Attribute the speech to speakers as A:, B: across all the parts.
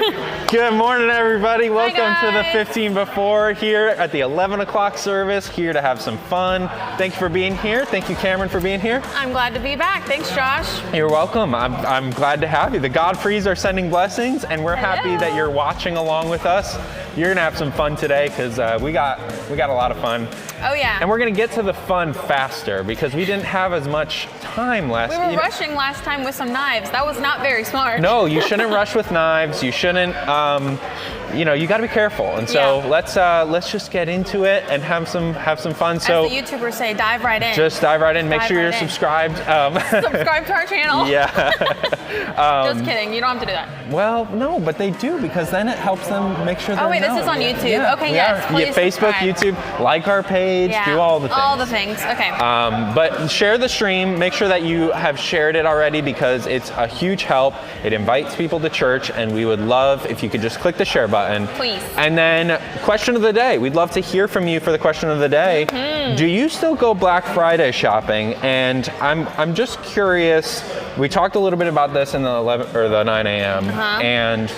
A: Good morning, everybody. Welcome to the
B: guys.
A: 15 Before here at the 11 o'clock service, here to have some fun. Thank you for being here. Thank you, Camryn, for being here.
B: I'm glad to be back. Thanks, Josh.
A: You're welcome. I'm glad to have you. The Godfreys are sending blessings, and we're happy
B: Hello.
A: that you're watching along with us. You're gonna have some fun today because we got a lot of fun.
B: Oh, yeah.
A: And we're gonna get to the fun faster because we didn't have as much time last.
B: We were rushing last time with some knives. That was not very smart.
A: No, you shouldn't rush with knives. You shouldn't. You got to be careful. And so let's just get into it and have some fun. So
B: as the YouTubers say, dive right in.
A: just dive right in. Make
B: Dive
A: sure you're
B: right in.
A: subscribed.
B: Subscribe to our channel.
A: Yeah.
B: Just kidding. You don't have to do that.
A: Well, no, but they do because then it helps them make sure they're
B: Oh, wait, this
A: known.
B: is on YouTube.
A: Yeah,
B: Okay,
A: we
B: yes,
A: are.
B: please
A: Facebook,
B: subscribe.
A: YouTube, like our page,
B: Yeah.
A: do all the things.
B: All the things. Okay.
A: But share the stream. Make sure that you have shared it already because it's a huge help. It invites people to church, and we would love if you could just click the share button.
B: Please.
A: And then question of the day. We'd love to hear from you for the question of the day.
B: Mm-hmm.
A: Do you still go Black Friday shopping? And I'm just curious. We talked a little bit about this in the 11 or the 9 a.m. And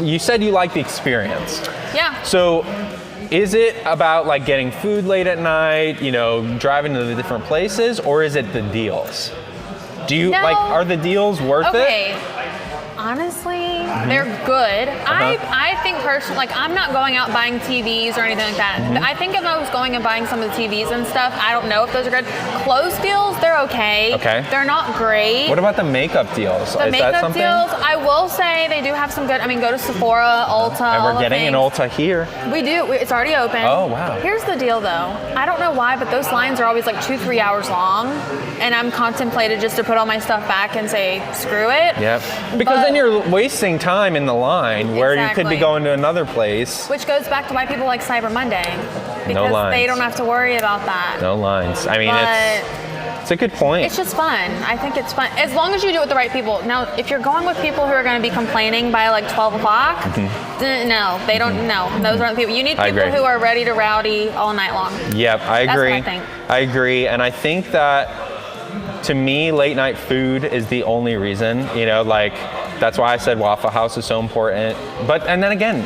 A: you said you like the experience.
B: Yeah.
A: So is it about like getting food late at night, driving to the different places, or is it the deals? Do you
B: No.
A: are the deals worth
B: Okay.
A: it?
B: Honestly, they're good. I think personally, I'm not going out buying TVs or anything like that. I think if I was going and buying some of the TVs and stuff, I don't know if those are good. Clothes deals, they're okay.
A: Okay.
B: They're not great.
A: What about the makeup deals?
B: The
A: is that
B: makeup
A: something?
B: deals, I will say they do have some good. Go to Sephora, Ulta.
A: And
B: all
A: we're
B: the
A: getting an
B: things.
A: Ulta here.
B: We do. It's already open.
A: Oh, wow.
B: Here's the deal, though. I don't know why, but those lines are always like 2-3 hours long, and I'm contemplated just to put all my stuff back and say screw it.
A: Yep. Because then you're wasting time in the line where you could be
B: Exactly.
A: going to another place.
B: Which goes back to why people like Cyber Monday, because
A: lines.
B: they don't have to worry about that.
A: No lines. I mean,
B: But
A: it's a good point.
B: it's just fun. I think it's fun as long as you do it with the right people. Now, if you're going with people who are going to be complaining by like 12 o'clock, no, they don't. No, those aren't the people. You need
A: I
B: people
A: agree.
B: who are ready to rowdy all night long.
A: Yep, I
B: That's what
A: agree.
B: I think.
A: I agree, and I think that to me, late night food is the only reason. That's why I said Waffle House is so important. And then again,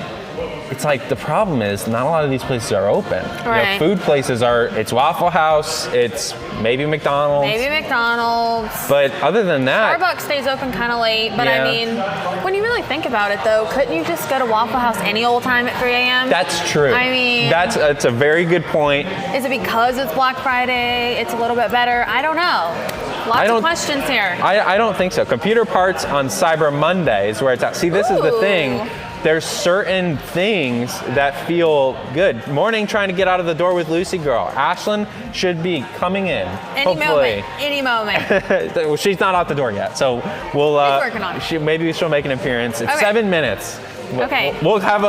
A: it's like the problem is not a lot of these places are open.
B: Right.
A: Food places it's Waffle House, it's maybe McDonald's.
B: Maybe McDonald's.
A: But other than that,
B: Starbucks stays open kind of late, but
A: Yeah.
B: I mean, when you really think about it, though, couldn't you just go to Waffle House any old time at 3 a.m.?
A: that's true.
B: I mean-
A: that's a very good point.
B: Is it because it's Black Friday? It's a little bit better? I don't know. Lots of questions here.
A: I don't think so. Computer parts on Cyber Monday is where it's at. See, this is the thing.
B: Ooh.
A: There's certain things that feel good. Morning, trying to get out of the door with Lucy Girl. Ashlyn should be coming in. Hopefully.
B: Any moment.
A: Well, she's not out the door yet, so we'll.
B: She's working on it.
A: Maybe she'll make an appearance. It's
B: Okay.
A: 7 minutes.
B: Okay.
A: We'll have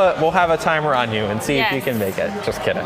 A: a timer on you and see if you
B: Yes.
A: can make it. Just kidding.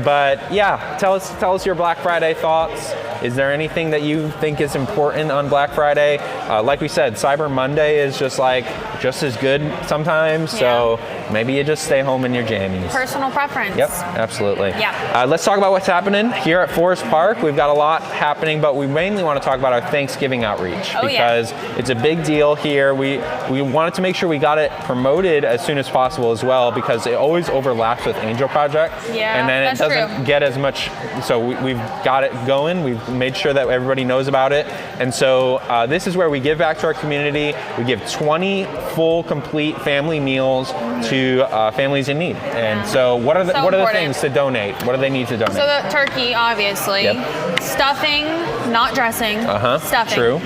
A: But yeah, tell us your Black Friday thoughts. Is there anything that you think is important on Black Friday? Like we said, Cyber Monday is just as good sometimes. So maybe you just stay home in your jammies.
B: Personal preference.
A: Yep, absolutely.
B: Yeah.
A: Let's talk about what's happening here at Forest Park. We've got a lot happening, but we mainly want to talk about our Thanksgiving outreach
B: Oh, yeah.
A: because it's a big deal here. We wanted to make sure we got it promoted as soon as possible as well because it always overlaps with Angel Project.
B: Yeah,
A: and then it
B: that's
A: doesn't
B: true.
A: get as much. So we've got it going. We've made sure that everybody knows about it. And so this is where we give back to our community. We give 20 full, complete family meals to families in need. And so what are the
B: important.
A: things to donate? What do they need to donate?
B: So the turkey, obviously.
A: Yep.
B: Stuffing, not dressing. Stuffing.
A: True.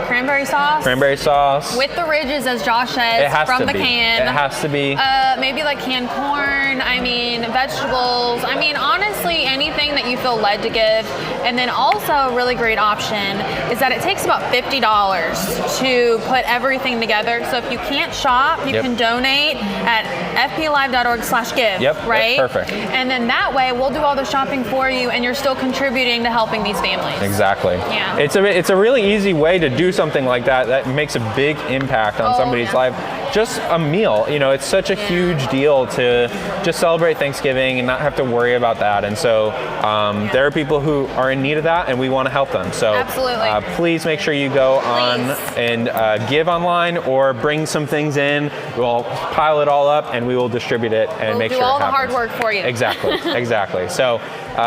B: Cranberry sauce.
A: Cranberry sauce.
B: With the ridges, as Josh says,
A: it has
B: from
A: to
B: the
A: be.
B: can.
A: It has to be.
B: Maybe like canned corn. Vegetables. Honestly, anything that you feel led to give. And then also a really great option is that it takes about $50 to put everything together. So if you can't shop, you can donate at fplive.org/give.
A: Yep,
B: right?
A: that's perfect.
B: And then that way, we'll do all the shopping for you, and you're still contributing to helping these families.
A: Exactly.
B: Yeah.
A: It's a really easy way to do something like that makes a big impact on somebody's life. Just a meal, it's such a huge deal to just celebrate Thanksgiving and not have to worry about that. And so there are people who are in need of that, and we want to help them. So
B: Absolutely.
A: Please make sure you go on and give online or bring some things in. We'll pile it all up and we will distribute it and make sure it happens.
B: We'll do all the hard work for you.
A: Exactly, exactly. So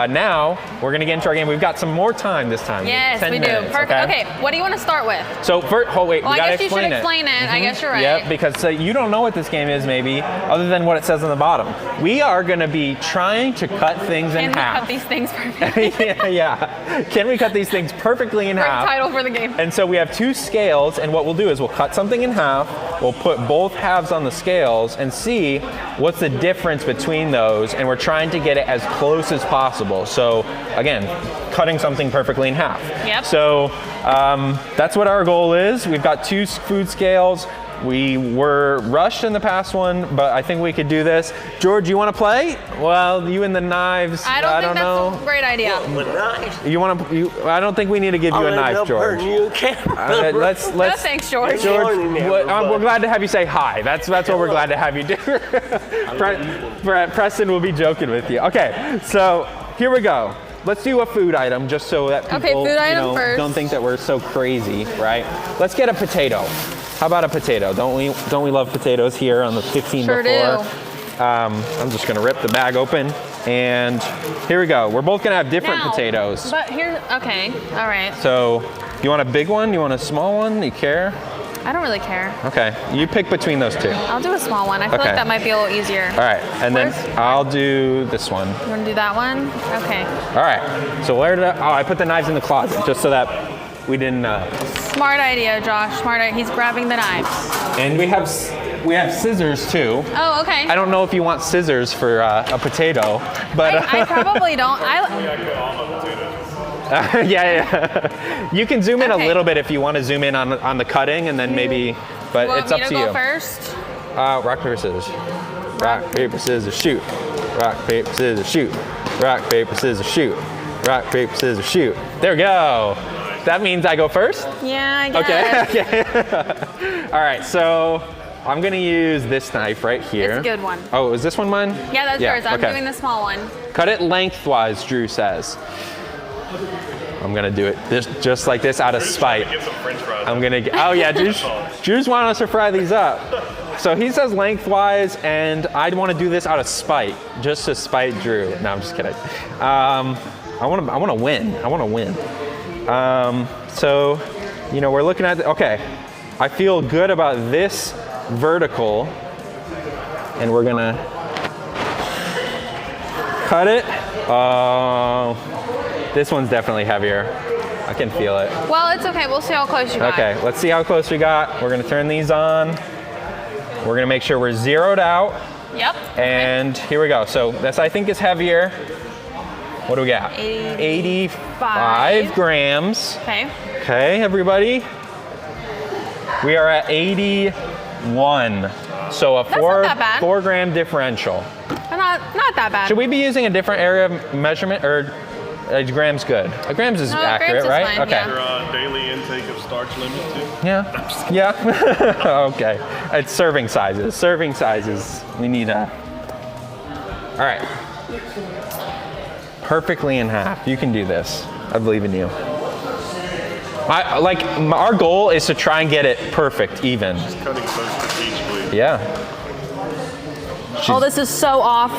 A: now we're going to get into our game. We've got some more time this time.
B: Yes,
A: 10
B: we
A: minutes,
B: do. Perfect. Okay, what do you want to start with?
A: So first, we
B: I
A: got to
B: guess you should
A: explain it.
B: explain it. I guess you're right.
A: Yep, because you don't know what this game is maybe, other than what it says on the bottom. We are going to be trying to cut things in half.
B: Cut these things perfectly.
A: yeah. Can we cut these things perfectly in half?
B: Title for the game.
A: And so we have 2 scales, and what we'll do is we'll cut something in half, we'll put both halves on the scales and see what's the difference between those, and we're trying to get it as close as possible. So again, cutting something perfectly in half.
B: Yep.
A: So that's what our goal is. We've got 2 food scales. We were rushed in the past one, but I think we could do this. George, you want to play? Well, you and the knives.
B: I don't think that's a great idea.
C: With knives?
A: You want to? I don't think we need to give you a knife, George.
C: You can't.
A: Let's.
B: No, thanks, George.
A: George,
C: Morning,
A: we're glad to have you say hi. That's what we're glad to have you do. Preston will be joking with you. Okay, so here we go. Let's do a food item just so that people
B: food item first.
A: don't think that we're so crazy, right? Let's get a potato. How about a potato? Don't we love potatoes here on the 15
B: Sure
A: before?
B: do.
A: I'm just gonna rip the bag open, and here we go. We're both gonna have different
B: Now,
A: potatoes.
B: But here's, okay, all right.
A: So, you want a big one? You want a small one? Do you care?
B: I don't really care.
A: Okay, you pick between those 2.
B: I'll do a small one. I feel
A: Okay.
B: like that might be a little easier.
A: All right, and then I'll do this one.
B: You want to do that one? Okay.
A: All right, so where did I put the knives in the closet just so that we didn't.
B: Smart idea, Josh. Smart idea. He's grabbing the knives.
A: And we have scissors too.
B: Oh, okay.
A: I don't know if you want scissors for a potato, but
B: I probably don't.
A: yeah. You can zoom in a little bit if you want to zoom in on the cutting, and then maybe. But
B: Want
A: it's
B: me
A: up
B: to
A: to
B: go
A: you.
B: First?
A: Rock paper scissors. Rock paper scissors shoot. Rock paper scissors shoot. Rock paper scissors shoot. Rock paper scissors shoot. There we go. That means I go first?
B: Yeah, I guess.
A: Okay. All right, so I'm gonna use this knife right here.
B: It's a good one.
A: Oh, is this one mine?
B: Yeah, that's yours. I'm
A: okay.
B: doing the small one.
A: Cut it lengthwise, Drew says. I'm gonna do it just like this out of spite.
D: Get some French fries.
A: I'm gonna get, oh yeah, Drew's wanting us to fry these up. So he says lengthwise, and I'd want to do this out of spite, just to spite Drew. No, I'm just kidding. I want to win. I want to win. So, we're looking at, okay, I feel good about this vertical, and we're gonna cut it. Oh, this one's definitely heavier. I can feel it.
B: Well, it's okay. We'll see how close you got.
A: Okay, let's see how close we got. We're gonna turn these on. We're gonna make sure we're zeroed out.
B: Yep.
A: And here we go. So this I think is heavier. What do we got? 85 grams.
B: Okay.
A: Okay, everybody. We are at 81. So a
B: That's not that bad.
A: 4 gram differential.
B: Not that bad.
A: Should we be using a different area of measurement, or a gram's good? A grams is accurate,
B: grams is
A: right?
B: fine,
A: okay.
B: yeah.
D: Your daily intake of starch limit too?
A: Yeah. Yeah. Okay. It's serving sizes. Serving sizes. We need a. All right. Perfectly in half. You can do this. I believe in you. Our goal is to try and get it perfect, even.
D: Cutting so strategically.
A: Yeah.
B: Oh, this is so off.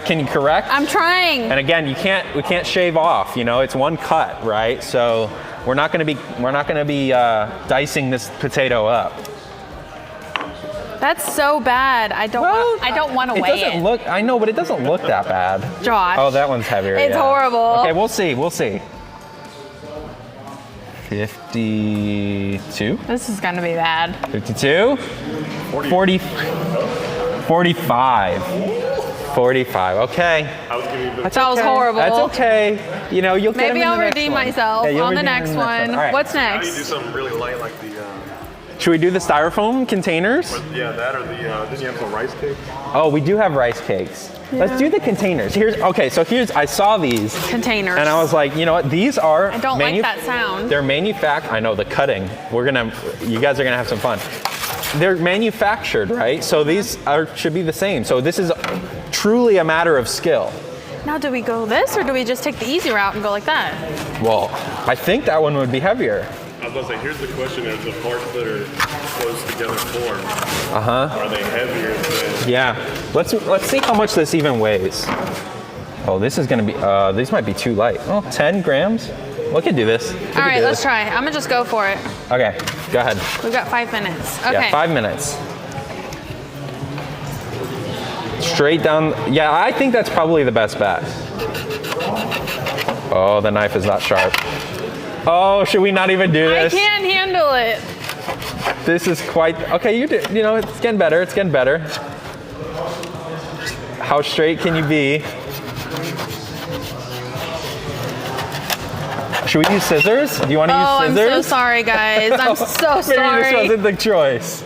A: Can you correct?
B: I'm trying.
A: And again, we can't shave off, it's one cut, right? So we're not gonna be dicing this potato up.
B: That's so bad. I don't want to weigh it.
A: Look, I know, but it doesn't look that bad.
B: Josh.
A: Oh, that one's heavier.
B: It's horrible.
A: Okay, we'll see. 52?
B: This is gonna be bad.
A: 52? 40. 45. 45. Okay.
D: I was giving you
B: That was horrible.
A: That's okay. You'll get them
B: Maybe
A: in
B: I'll
A: the next
B: redeem
A: one.
B: myself
A: Yeah, you'll
B: on the
A: redeem
B: next
A: in
B: one.
A: All right.
B: What's
D: How do you do
B: next?
D: something really light like the,
A: Should we do the styrofoam containers?
D: that or the, didn't you have some rice cakes?
A: Oh, we do have rice cakes. Let's do the containers. I saw these.
B: Containers.
A: And I was like, you know what? These are.
B: I don't like that sound.
A: They're manufactured. I know the cutting. You guys are gonna have some fun. they're manufactured, right? So these should be the same. So this is truly a matter of skill.
B: Now, do we go this or do we just take the easy route and go like that?
A: Well, I think that one would be heavier.
D: I was gonna say, here's the question: Are the parts that are close together formed? Are they heavier than?
A: Yeah. Let's see how much this even weighs. Oh, this is gonna be. These might be too light. Oh, 10 grams. We could do this.
B: All right, let's try. I'm gonna just go for it.
A: Okay, go ahead.
B: We've got 5 minutes. Okay.
A: Yeah, 5 minutes. Straight down. Yeah, I think that's probably the best bet. Oh, the knife is not sharp. Oh, should we not even do this?
B: I can't handle it.
A: This is quite, okay, you know, it's getting better, it's getting better. How straight can you be? Should we use scissors? Do you want to use scissors?
B: I'm so sorry, guys. I'm so sorry.
A: Maybe this wasn't the choice.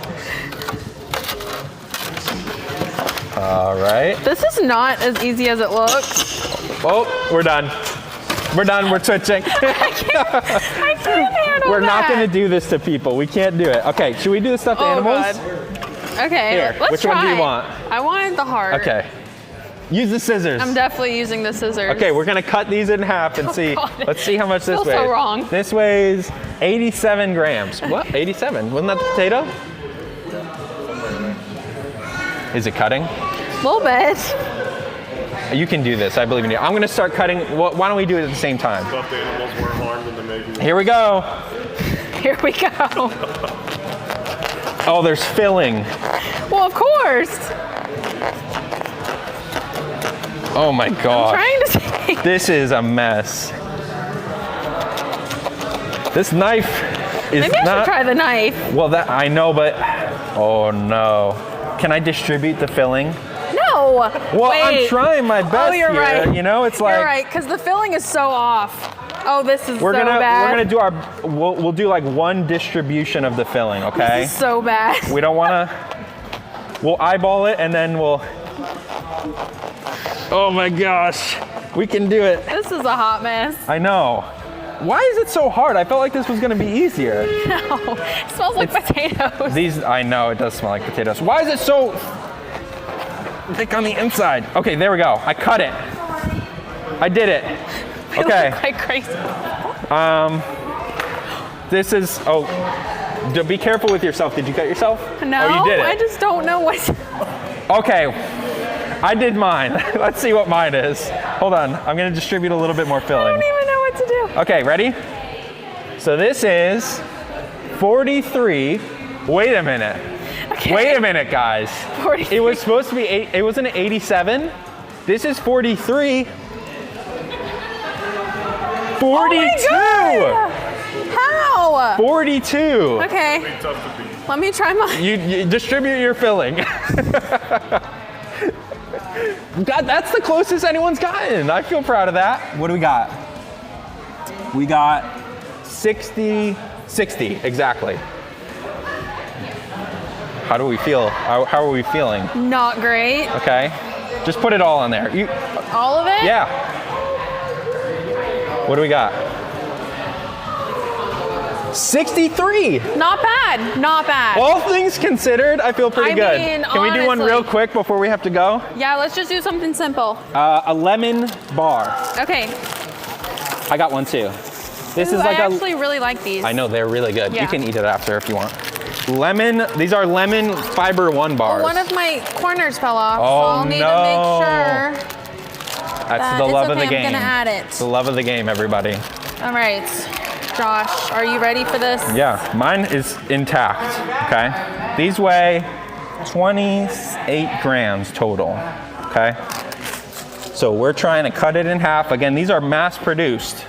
A: All right.
B: This is not as easy as it looks.
A: Oh, we're done. We're done, we're switching.
B: I can't handle
A: We're not
B: that.
A: gonna do this to people. We can't do it. Okay, should we do the stuffed animals?
B: God. Okay,
A: Here,
B: let's
A: which
B: try.
A: one do you want?
B: I wanted the heart.
A: Okay. Use the scissors.
B: I'm definitely using the scissors.
A: Okay, we're gonna cut these in half and see.
B: God.
A: Let's see how much this
B: Feels
A: weighs.
B: so wrong.
A: This weighs 87 grams. What? 87? Wasn't that the potato? Is it cutting?
B: A little bit.
A: You can do this. I believe in you. I'm gonna start cutting. Why don't we do it at the same time?
D: Stuffed animals were harmed in the making.
A: Here we go.
B: Here we go.
A: Oh, there's filling.
B: Well, of course.
A: Oh my gosh.
B: Trying to say.
A: This is a mess. This knife is
B: Maybe I
A: not.
B: should try the knife.
A: Well, that I know, but oh no. Can I distribute the filling?
B: No.
A: Well,
B: Wait.
A: I'm trying my best
B: Oh, you're
A: here.
B: right.
A: You know, it's like
B: You're right, because the filling is so off. Oh, this is
A: we're
B: so
A: gonna
B: bad.
A: do our we'll do like one distribution of the filling, okay?
B: This is so bad.
A: We don't wanna. We'll eyeball it and then we'll. Oh my gosh, we can do it.
B: This is a hot mess.
A: I know. Why is it so hard? I felt like this was gonna be easier.
B: No, it smells like potatoes.
A: These, I know it does smell like potatoes. Why is it so thick on the inside? Okay, there we go. I cut it. I did it.
B: They
A: Okay.
B: look like crazy.
A: This is, be careful with yourself. Did you cut yourself?
B: No,
A: Oh, you did it.
B: I just don't know what.
A: Okay, I did mine. Let's see what mine is. Hold on, I'm gonna distribute a little bit more
B: I
A: filling.
B: don't even know what to do.
A: Okay, ready? So this is 43. Wait a minute.
B: Okay.
A: Wait a minute, guys.
B: 43.
A: It was supposed to be it was an 87. This is 43. 42.
B: Oh How?
A: 42.
B: Okay,
D: It's tough to beat.
B: let me try mine.
A: You distribute your filling. God, that's the closest anyone's gotten. I feel proud of that. What do we got? We got 60 exactly. How do we feel? How are we feeling?
B: Not great.
A: Okay. Just put it all on there.
B: All of it?
A: Yeah. What do we got? 63.
B: Not bad. Not bad.
A: All things considered, I feel pretty
B: I
A: good.
B: mean,
A: Can we do one
B: honestly.
A: real quick before we have to go?
B: Yeah, let's just do something simple.
A: A lemon bar.
B: Okay.
A: I got one too. This
B: Ooh,
A: is like
B: I actually really like these.
A: I know they're really good. You
B: Yeah.
A: can eat it after if you want. Lemon. These are lemon fiber one bars.
B: One of my corners fell off,
A: Oh,
B: so I'll need
A: no.
B: to make sure
A: That's
B: that
A: the
B: it's
A: love
B: okay.
A: of the game.
B: I'm gonna add it.
A: It's the love of the game, everybody.
B: All right, Josh, are you ready for this?
A: Yeah, mine is intact. Okay. These weigh 28 grams total. Okay. So we're trying to cut it in half. Again, these are mass produced,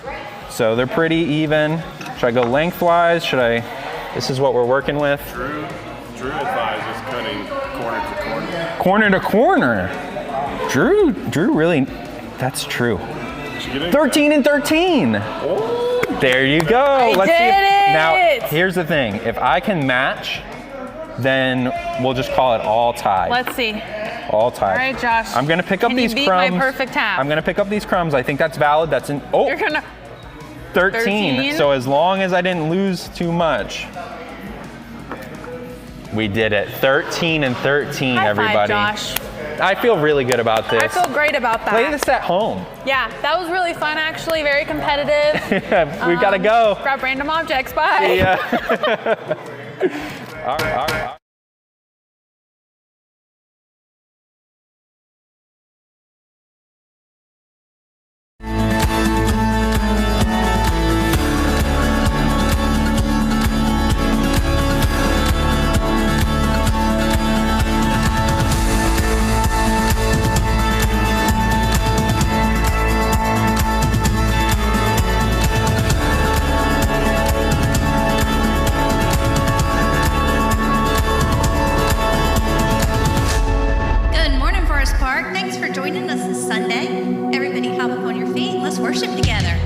A: so they're pretty even. Should I go lengthwise? Should I? This is what we're working with.
D: Drew advises cutting corner to corner.
A: Corner to corner. Drew really, that's true.
D: Did you get it?
A: 13 and 13. There you go.
B: I
A: Let's see.
B: did it.
A: Now, here's the thing. If I can match, then we'll just call it all tied.
B: Let's see.
A: All tied.
B: All right, Josh.
A: I'm gonna pick up
B: Can you
A: these
B: beat
A: crumbs.
B: my perfect half?
A: I'm gonna pick up these crumbs. I think that's valid. That's in. Oh,
B: You're gonna.
A: 13.
B: 13?
A: So as long as I didn't lose too much. We did it. 13 and 13,
B: High
A: everybody.
B: five, Josh.
A: I feel really good about this.
B: I feel great about that.
A: Play this at home.
B: Yeah, that was really fun, actually. Very competitive.
A: We've got to go.
B: Grab random objects. Bye.
A: Yeah. All right.
E: Good morning, Forest Park. Thanks for joining us this Sunday. Everybody hop up on your feet and let's worship together.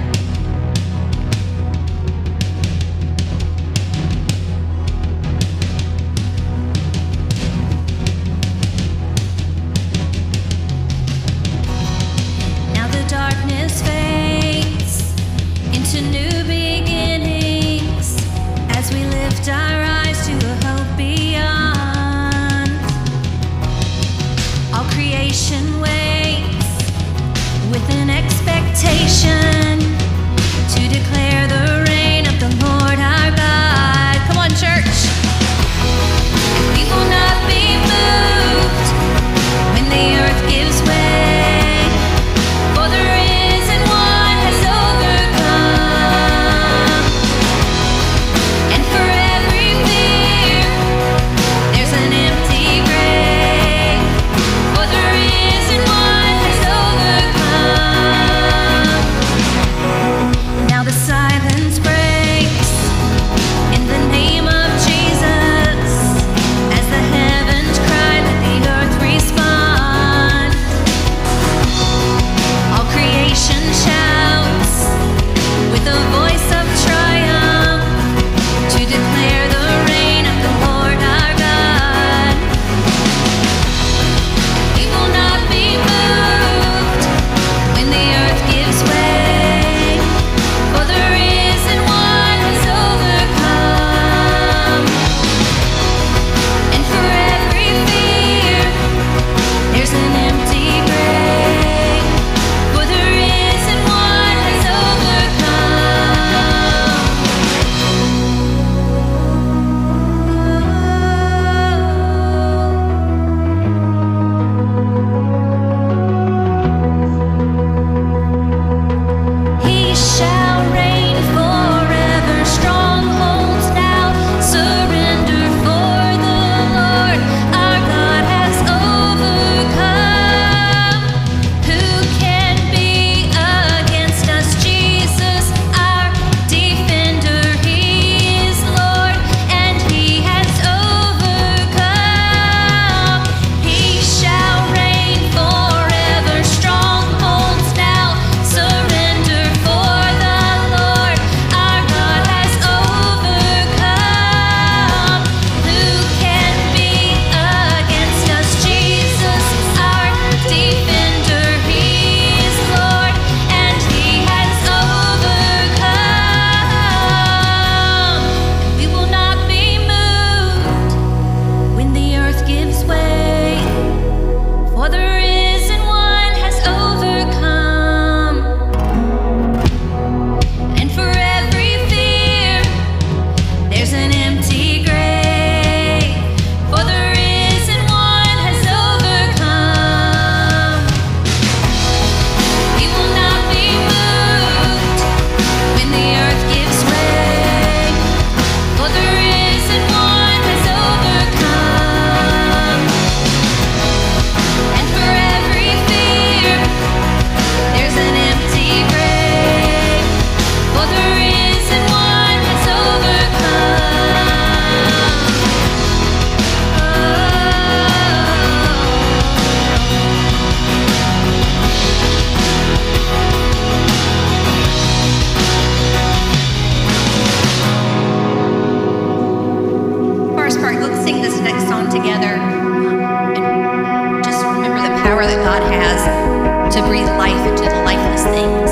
E: Now the darkness fades into new beginnings as we lift our eyes to a hope beyond. All creation waits with an expectation to declare the reign of the Lord our God. Come on, church. We will not be moved when the earth gives way, for the risen one has overcome. And for every fear, there's an empty grave, for the risen one has overcome. Now the silence breaks in the name of Jesus, as the heavens cry, let the earth respond. All creation shouts with a voice of triumph to declare the reign of the Lord our God. We will not be moved when the earth gives way, for the risen one has overcome. And for every fear, there's an empty grave, for the risen one has overcome. He shall reign forever. Strongholds now surrender, for the Lord our God has overcome. Who can be against us? Jesus, our defender. He is Lord and he has overcome. He shall reign forever. Strongholds now surrender, for the Lord our God has overcome. Who can be against us? Jesus, our defender. He is Lord and he has overcome. We will not be moved when the earth gives way, for the risen one has overcome. And for every fear, there's an empty grave, for the risen one has overcome. We will not be moved when the earth gives way, for the risen one has overcome. And for every fear, there's an empty grave, for the risen one has overcome. Forest Park, let's sing this next song together. And just remember the power that God has to breathe life into the lifeless things.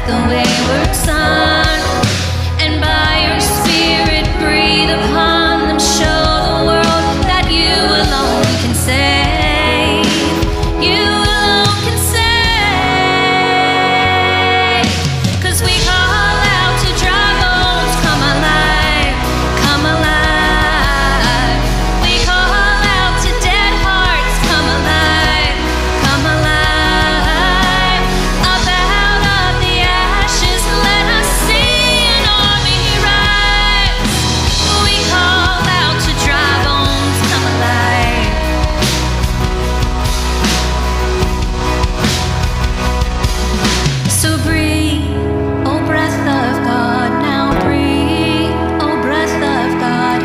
E: the wayward son, and by your spirit breathe upon them, show the world that you alone can save. You alone can save. 'Cause we call out to dry bones, come alive, come alive. We call out to dead hearts, come alive, come alive. Up out of the ashes, let us see an army rise. We call out to dry bones, come alive. So breathe, oh breath of God, now breathe, oh breath of God,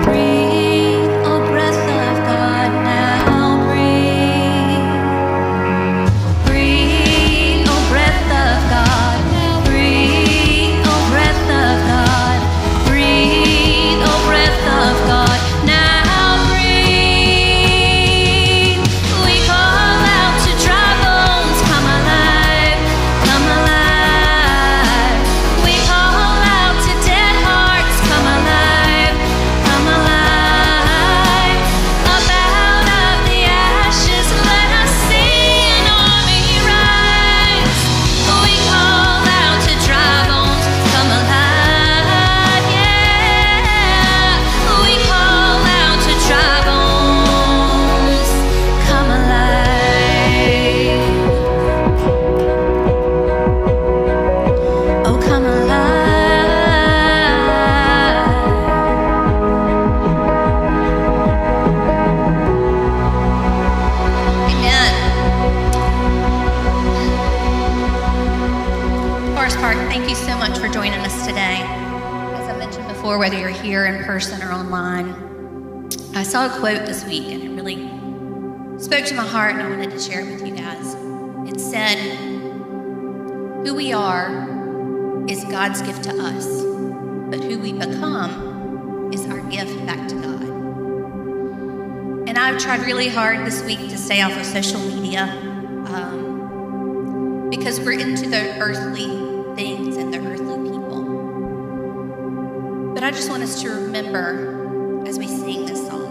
E: breathe, oh breath of God, now breathe. Breathe, oh breath of God, breathe, oh breath of God, breathe, oh breath of God, now breathe. We call out to dry bones, come alive, come alive. We call out to dead hearts, come alive, come alive. Up out of the ashes, let us see an army rise. We call out to dry bones, come alive, yeah. We call out to dry bones, come alive. Oh, come alive. Amen. Forest Park, thank you so much for joining us today. As I mentioned before, whether you're here in person or online, I saw a quote this week and it really spoke to my heart and I wanted to share it with you guys. It said, "Who we are is God's gift to us, but who we become is our gift back to God." And I've tried really hard this week to stay off of social media because we're into the earthly things and the earthly people. But I just want us to remember as we sing this song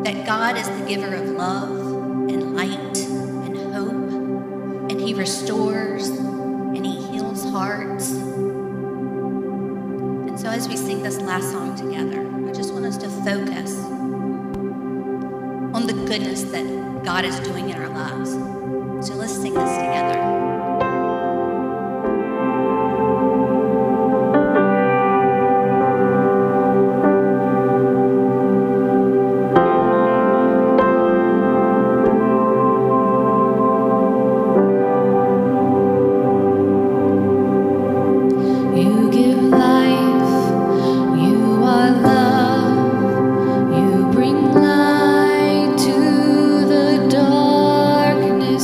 E: that God is the giver of love and light and hope, and He restores and He heals hearts. And so as we sing this last song together, I just want us to focus on the goodness that God is doing in our lives. So let's sing this together. You give life, you are love, you bring light to the darkness.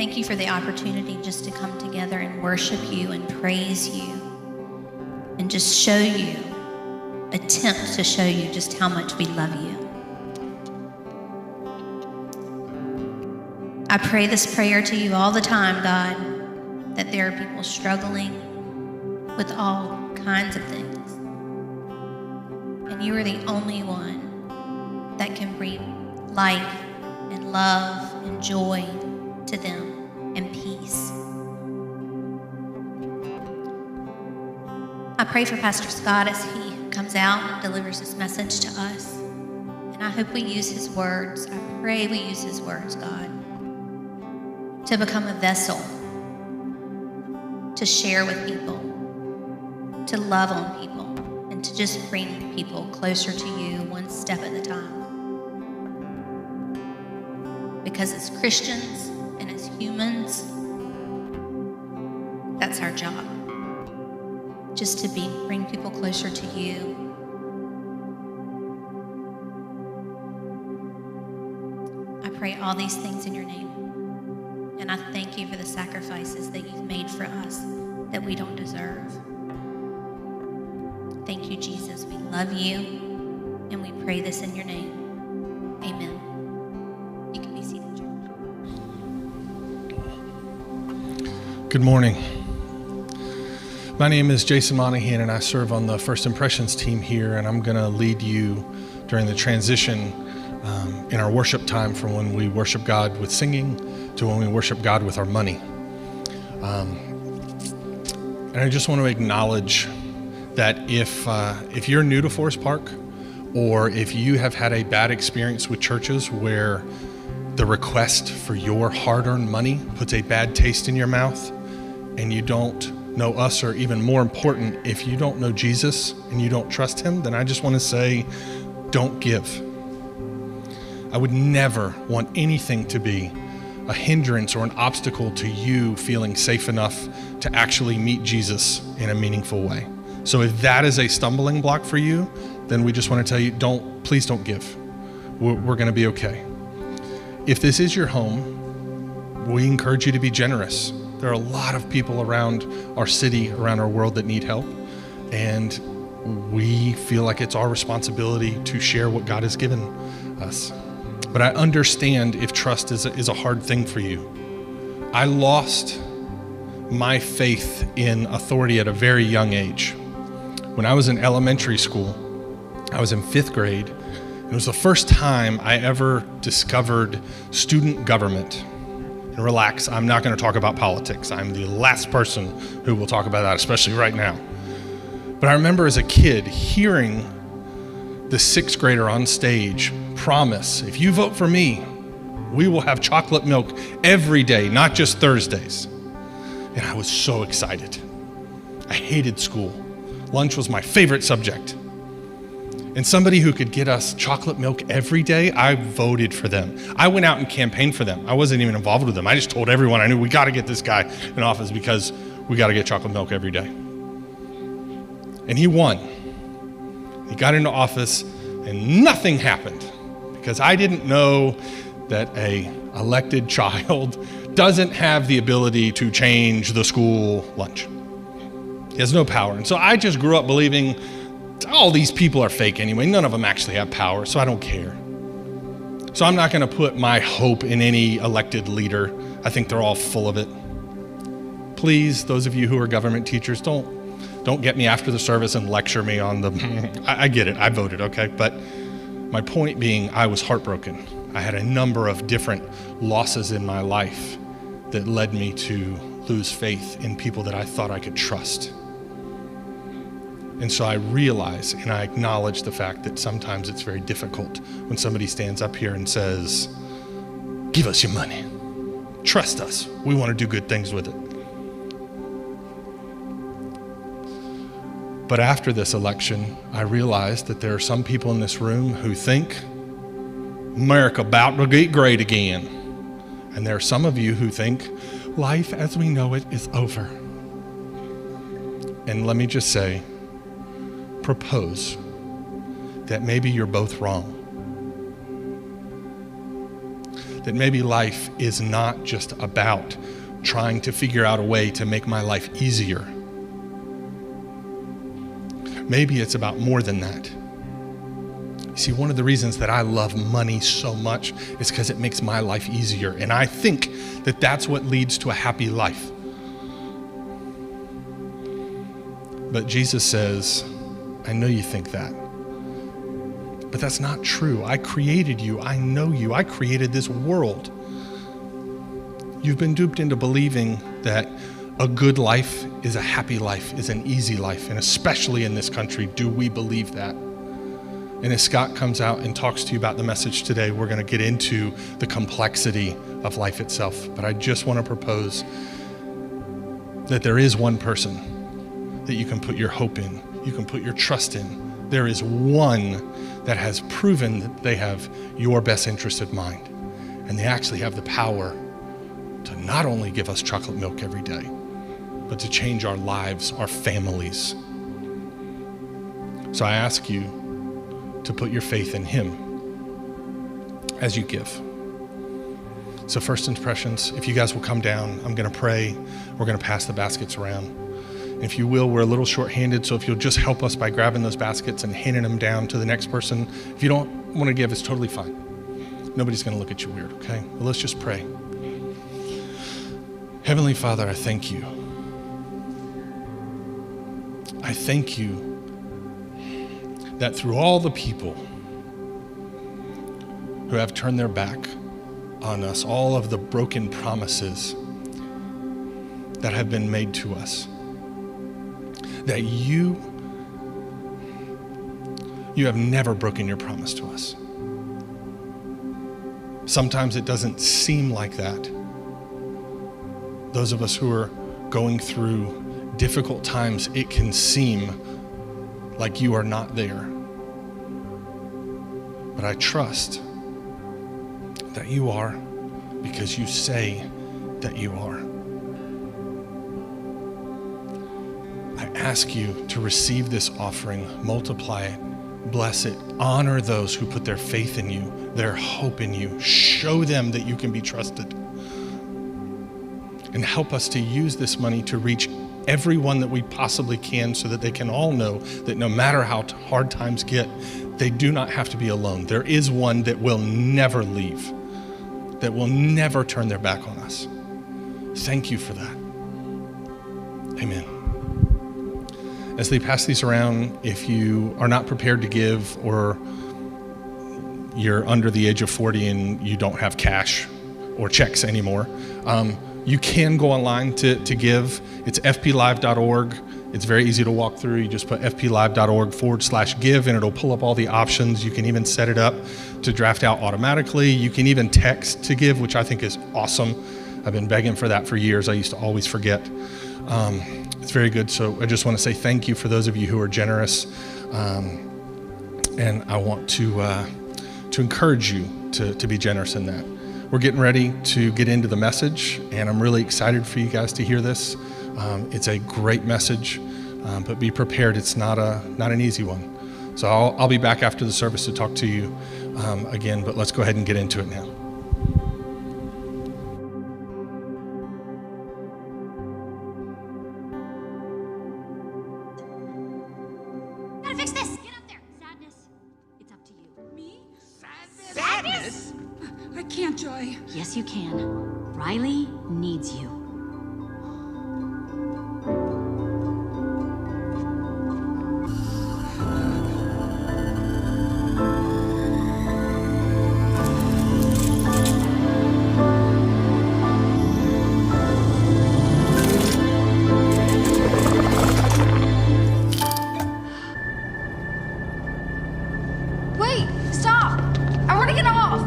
E: thank you for the opportunity just to come together and worship you and praise you and just show you, attempt to show you just how much we love you. I pray this prayer to you all the time, God, that there are people struggling with all kinds of things. And you are the only one that can bring life and love and joy to them and peace. I pray for Pastor Scott as he comes out and delivers his message to us. And I hope we use his words. I pray we use his words, God, to become a vessel, to share with people, to love on people, and to just bring people closer to you one step at a time. Because as Christians and as humans, that's our job. Just to bring people closer to you. I pray all these things in your name. And I thank you for the sacrifices that you've made for us that we don't deserve. Thank you, Jesus. We love you, and we pray this in your name. Amen. You can be seated, church.
F: Good morning. My name is Jason Monahan, and I serve on the First Impressions team here, and I'm going to lead you during the transition in our worship time from when we worship God with singing to when we worship God with our money. And I just want to acknowledge that if you're new to Forest Park, or if you have had a bad experience with churches where the request for your hard-earned money puts a bad taste in your mouth, and you don't know us, or even more important, if you don't know Jesus and you don't trust him, then I just want to say, don't give. I would never want anything to be a hindrance or an obstacle to you feeling safe enough to actually meet Jesus in a meaningful way. So if that is a stumbling block for you, then we just want to tell you, please don't give. We're going to be okay. If this is your home, we encourage you to be generous. There are a lot of people around our city, around our world that need help. And we feel like it's our responsibility to share what God has given us. But I understand if trust is a hard thing for you. I lost my faith in authority at a very young age. When I was in elementary school, I was in 5th grade. It was the first time I ever discovered student government. And relax, I'm not going to talk about politics. I'm the last person who will talk about that, especially right now. But I remember as a kid hearing the 6th grader on stage promise, if you vote for me, we will have chocolate milk every day, not just Thursdays. And I was so excited. I hated school. Lunch was my favorite subject. And somebody who could get us chocolate milk every day, I voted for them. I went out and campaigned for them. I wasn't even involved with them. I just told everyone I knew, we got to get this guy in office because we got to get chocolate milk every day. And he won. He got into office and nothing happened because I didn't know that a elected child doesn't have the ability to change the school lunch. He has no power. And so I just grew up believing all these people are fake anyway. None of them actually have power, so I don't care. So I'm not going to put my hope in any elected leader. I think they're all full of it. Please, those of you who are government teachers, don't get me after the service and lecture me on the, I get it, I voted, okay? But my point being, I was heartbroken. I had a number of different losses in my life that led me to lose faith in people that I thought I could trust. And so I realize and I acknowledge the fact that sometimes it's very difficult when somebody stands up here and says, give us your money, trust us, we want to do good things with it. But after this election, I realized that there are some people in this room who think America about to get great again. And there are some of you who think life as we know it is over. And let me just say, propose that maybe you're both wrong. that maybe life is not just about trying to figure out a way to make my life easier. Maybe it's about more than that. You see, one of the reasons that I love money so much is because it makes my life easier. And I think that that's what leads to a happy life. But Jesus says, I know you think that, but that's not true. I created you. I know you. I created this world. You've been duped into believing that a good life is a happy life, is an easy life. And especially in this country, do we believe that? And as Scott comes out and talks to you about the message today, we're going to get into the complexity of life itself. But I just want to propose that there is one person that you can put your hope in, you can put your trust in. There is one that has proven that they have your best interest in mind. And they actually have the power to not only give us chocolate milk every day, but to change our lives, our families. So I ask you to put your faith in him as you give. So first impressions, if you guys will come down, I'm going to pray. We're going to pass the baskets around. If you will, we're a little short-handed, so if you'll just help us by grabbing those baskets and handing them down to the next person. If you don't want to give, it's totally fine. Nobody's going to look at you weird, okay? Well, let's just pray. Heavenly Father, I thank you. I thank you that through all the people who have turned their back on us, all of the broken promises that have been made to us, that you have never broken your promise to us. Sometimes it doesn't seem like that. Those of us who are going through difficult times, it can seem like you are not there. But I trust that you are, because you say that you are. I ask you to receive this offering, multiply it, bless it, honor those who put their faith in you, their hope in you, show them that you can be trusted, and help us to use this money to reach everyone that we possibly can so that they can all know that no matter how hard times get, they do not have to be alone. There is one that will never leave, that will never turn their back on us. Thank you for that. Amen. As they pass these around, if you are not prepared to give, or you're under the age of 40 and you don't have cash or checks anymore, you can go online to give. It's fplive.org. It's very easy to walk through. You just put fplive.org/give and it'll pull up all the options. You can even set it up to draft out automatically. You can even text to give, which I think is awesome. I've been begging for that for years. I used to always forget. It's very good. So I just want to say thank you for those of you who are generous. And I want to encourage you to be generous in that. We're getting ready to get into the message, and I'm really excited for you guys to hear this. It's a great message, but be prepared. It's not an easy one. So I'll be back after the service to talk to you again, but let's go ahead and get into it now.
E: Gotta fix this. Get up there. Sadness, it's up to you.
C: Me? Sadness?
G: I can't, Joy.
E: Yes, you can. Riley needs you.
G: Wait, stop! I want to get off!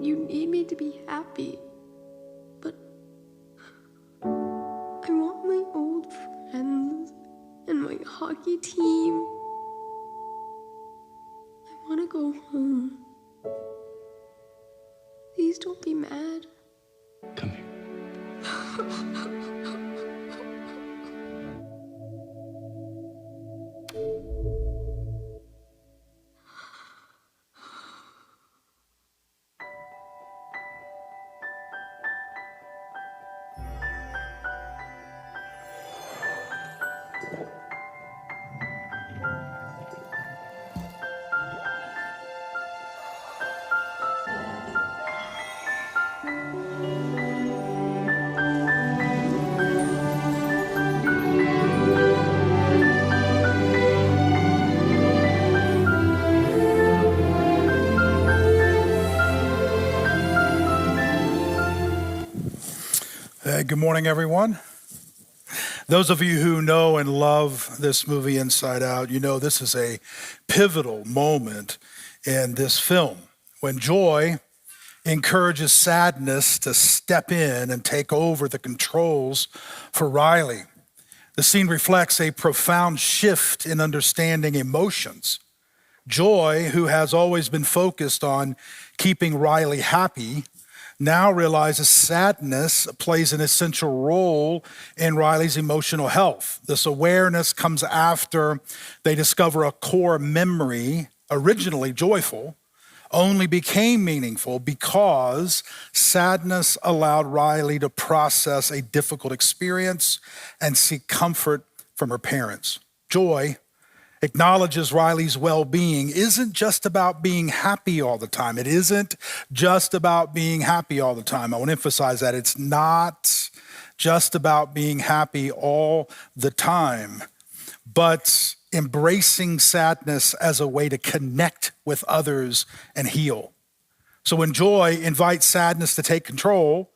H: you need me to be happy. But I want my old friends and my hockey team. I want to go home. Please don't be mad.
I: Come here.
J: Good morning, everyone. Those of you who know and love this movie Inside Out, you know this is a pivotal moment in this film when joy encourages sadness to step in and take over the controls for Riley. The scene reflects a profound shift in understanding emotions. Joy, who has always been focused on keeping Riley happy, now realizes sadness plays an essential role in Riley's emotional health. This awareness comes after they discover a core memory, originally joyful, only became meaningful because sadness allowed Riley to process a difficult experience and seek comfort from her parents. Joy acknowledges Riley's well-being isn't just about being happy all the time. It isn't just about being happy all the time. I want to emphasize that. It's not just about being happy all the time, but embracing sadness as a way to connect with others and heal. So when joy invites sadness to take control,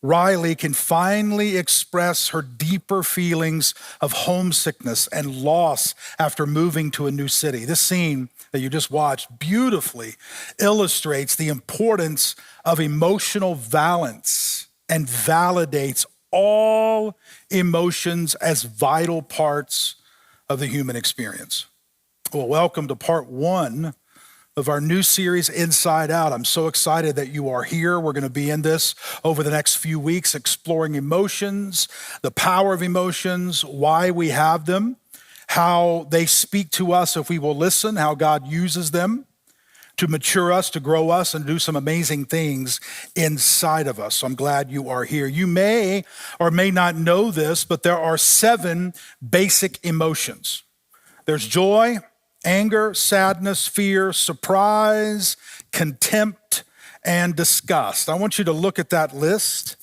J: Riley can finally express her deeper feelings of homesickness and loss after moving to a new city. This scene that you just watched beautifully illustrates the importance of emotional balance and validates all emotions as vital parts of the human experience. Well, welcome to part one of our new series, Inside Out. I'm so excited that you are here. We're going to be in this over the next few weeks, exploring emotions, the power of emotions, why we have them, how they speak to us if we will listen, how God uses them to mature us, to grow us, and do some amazing things inside of us. So I'm glad you are here. You may or may not know this, but there are 7 basic emotions. There's joy, anger, sadness, fear, surprise, contempt, and disgust. I want you to look at that list.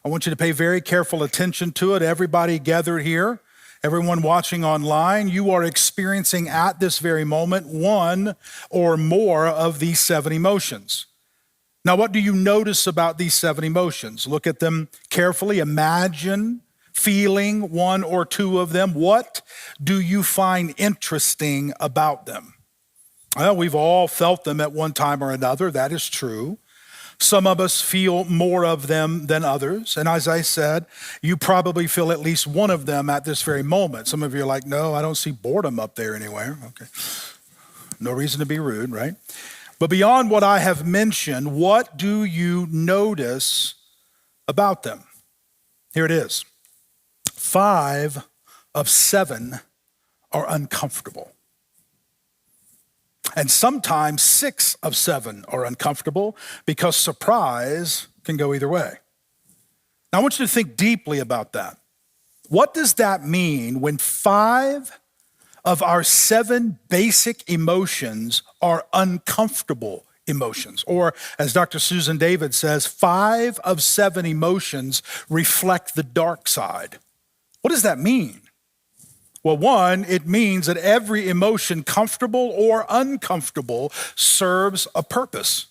J: I want you to pay very careful attention to it. Everybody gathered here, everyone watching online, you are experiencing at this very moment one or more of these 7 emotions. Now, what do you notice about these 7 emotions? Look at them carefully. Imagine feeling 1 or 2 of them. What do you find interesting about them? Well, we've all felt them at one time or another. That is true. Some of us feel more of them than others. And as I said, you probably feel at least one of them at this very moment. Some of you are like, no, I don't see boredom up there anywhere. Okay. No reason to be rude, right? But beyond what I have mentioned, what do you notice about them? Here it is. 5 of 7 are uncomfortable. And sometimes 6 of 7 are uncomfortable because surprise can go either way. Now I want you to think deeply about that. What does that mean when 5 of our 7 basic emotions are uncomfortable emotions? Or as Dr. Susan David says, 5 of 7 emotions reflect the dark side. What does that mean? Well, 1, it means that every emotion, comfortable or uncomfortable, serves a purpose.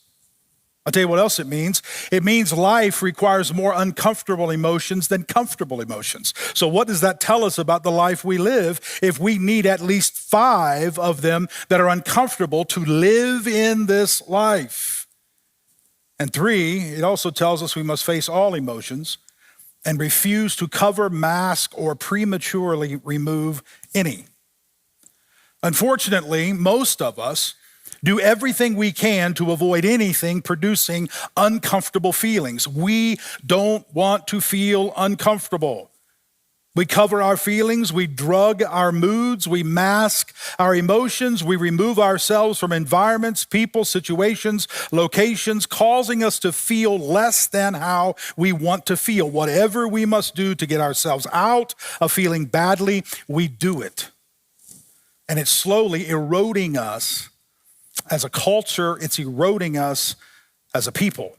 J: I'll tell you what else it means. It means life requires more uncomfortable emotions than comfortable emotions. So what does that tell us about the life we live if we need at least 5 of them that are uncomfortable to live in this life? And 3, it also tells us we must face all emotions and refuse to cover, mask, or prematurely remove any. Unfortunately, most of us do everything we can to avoid anything producing uncomfortable feelings. We don't want to feel uncomfortable. We cover our feelings, we drug our moods, we mask our emotions, we remove ourselves from environments, people, situations, locations, causing us to feel less than how we want to feel. Whatever we must do to get ourselves out of feeling badly, we do it. And it's slowly eroding us as a culture, it's eroding us as a people.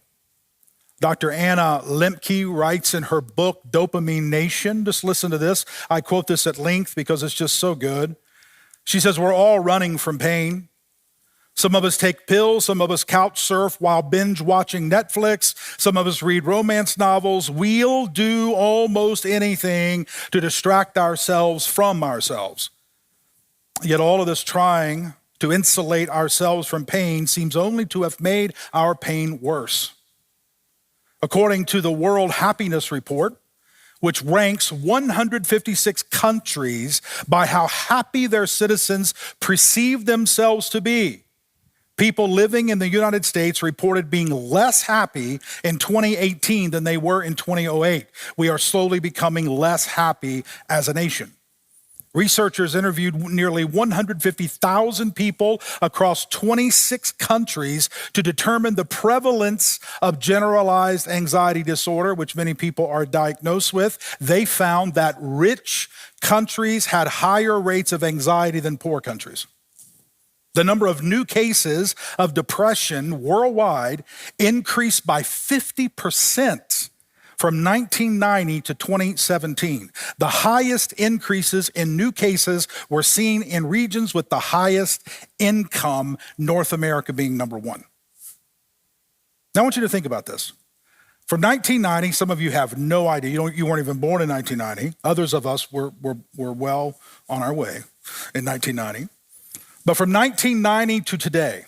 J: Dr. Anna Lemke writes in her book, Dopamine Nation, just listen to this. I quote this at length because it's just so good. She says, we're all running from pain. Some of us take pills, some of us couch surf while binge watching Netflix, some of us read romance novels. We'll do almost anything to distract ourselves from ourselves. Yet all of this trying to insulate ourselves from pain seems only to have made our pain worse. According to the World Happiness Report, which ranks 156 countries by how happy their citizens perceive themselves to be, people living in the United States reported being less happy in 2018 than they were in 2008. We are slowly becoming less happy as a nation. Researchers interviewed nearly 150,000 people across 26 countries to determine the prevalence of generalized anxiety disorder, which many people are diagnosed with. They found that rich countries had higher rates of anxiety than poor countries. The number of new cases of depression worldwide increased by 50%. From 1990 to 2017, the highest increases in new cases were seen in regions with the highest income, North America being number 1. Now I want you to think about this. From 1990, some of you have no idea. You weren't even born in 1990. Others of us were well on our way in 1990. But from 1990 to today,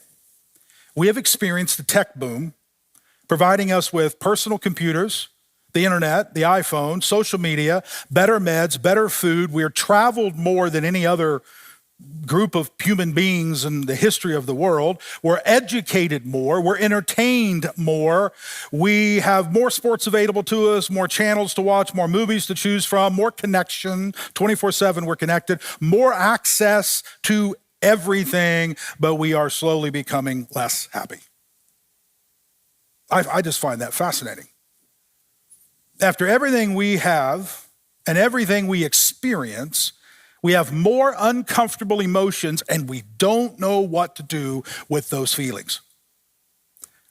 J: we have experienced the tech boom, providing us with personal computers, the internet, the iPhone, social media, better meds, better food. We're traveled more than any other group of human beings in the history of the world. We're educated more. We're entertained more. We have more sports available to us, more channels to watch, more movies to choose from, more connection, 24/7 we're connected, more access to everything, but we are slowly becoming less happy. I just find that fascinating. After everything we have and everything we experience, we have more uncomfortable emotions and we don't know what to do with those feelings.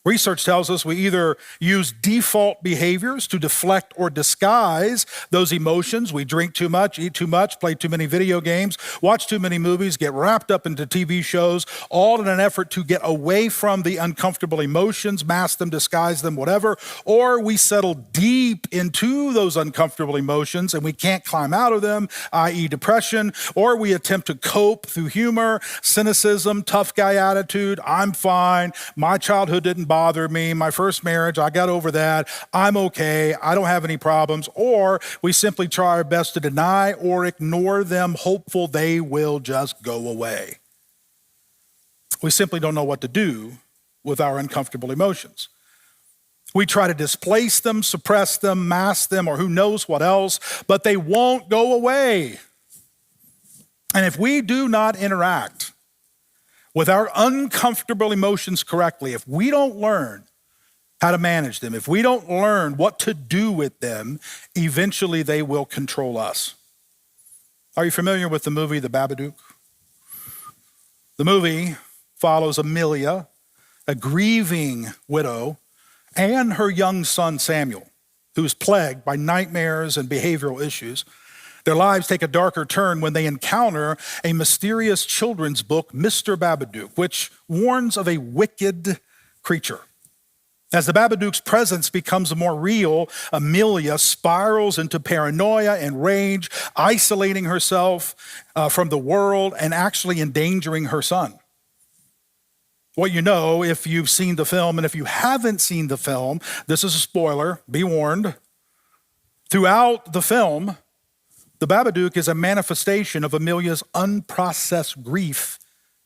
J: Research tells us we either use default behaviors to deflect or disguise those emotions. We drink too much, eat too much, play too many video games, watch too many movies, get wrapped up into TV shows, all in an effort to get away from the uncomfortable emotions, mask them, disguise them, whatever. Or we settle deep into those uncomfortable emotions and we can't climb out of them, i.e. depression. Or we attempt to cope through humor, cynicism, tough guy attitude. I'm fine. My childhood didn't bother me. My first marriage, I got over that. I'm okay. I don't have any problems. Or we simply try our best to deny or ignore them, hopeful they will just go away. We simply don't know what to do with our uncomfortable emotions. We try to displace them, suppress them, mask them, or who knows what else, but they won't go away. And if we do not interact with our uncomfortable emotions correctly, if we don't learn how to manage them, if we don't learn what to do with them, eventually they will control us. Are you familiar with the movie The Babadook? The movie follows Amelia, a grieving widow, and her young son Samuel, who is plagued by nightmares and behavioral issues. Their lives take a darker turn when they encounter a mysterious children's book, Mr. Babadook, which warns of a wicked creature. As the Babadook's presence becomes more real, Amelia spirals into paranoia and rage, isolating herself from the world and actually endangering her son. What you know if you've seen the film, and if you haven't seen the film, this is a spoiler, be warned. Throughout the film, the Babadook is a manifestation of Amelia's unprocessed grief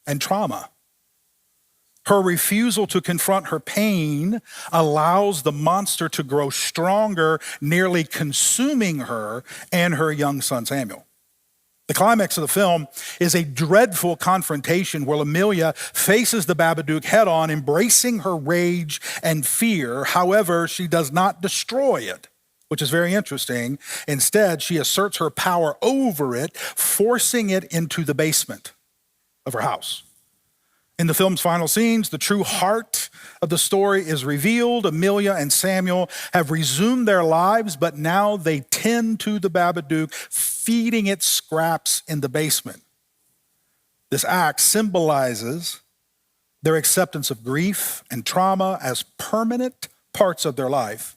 J: and trauma. Her refusal to confront her pain allows the monster to grow stronger, nearly consuming her and her young son Samuel. The climax of the film is a dreadful confrontation where Amelia faces the Babadook head on, embracing her rage and fear. However, she does not destroy it, which is very interesting. Instead, she asserts her power over it, forcing it into the basement of her house. In the film's final scenes, the true heart of the story is revealed. Amelia and Samuel have resumed their lives, but now they tend to the Babadook, feeding it scraps in the basement. This act symbolizes their acceptance of grief and trauma as permanent parts of their life,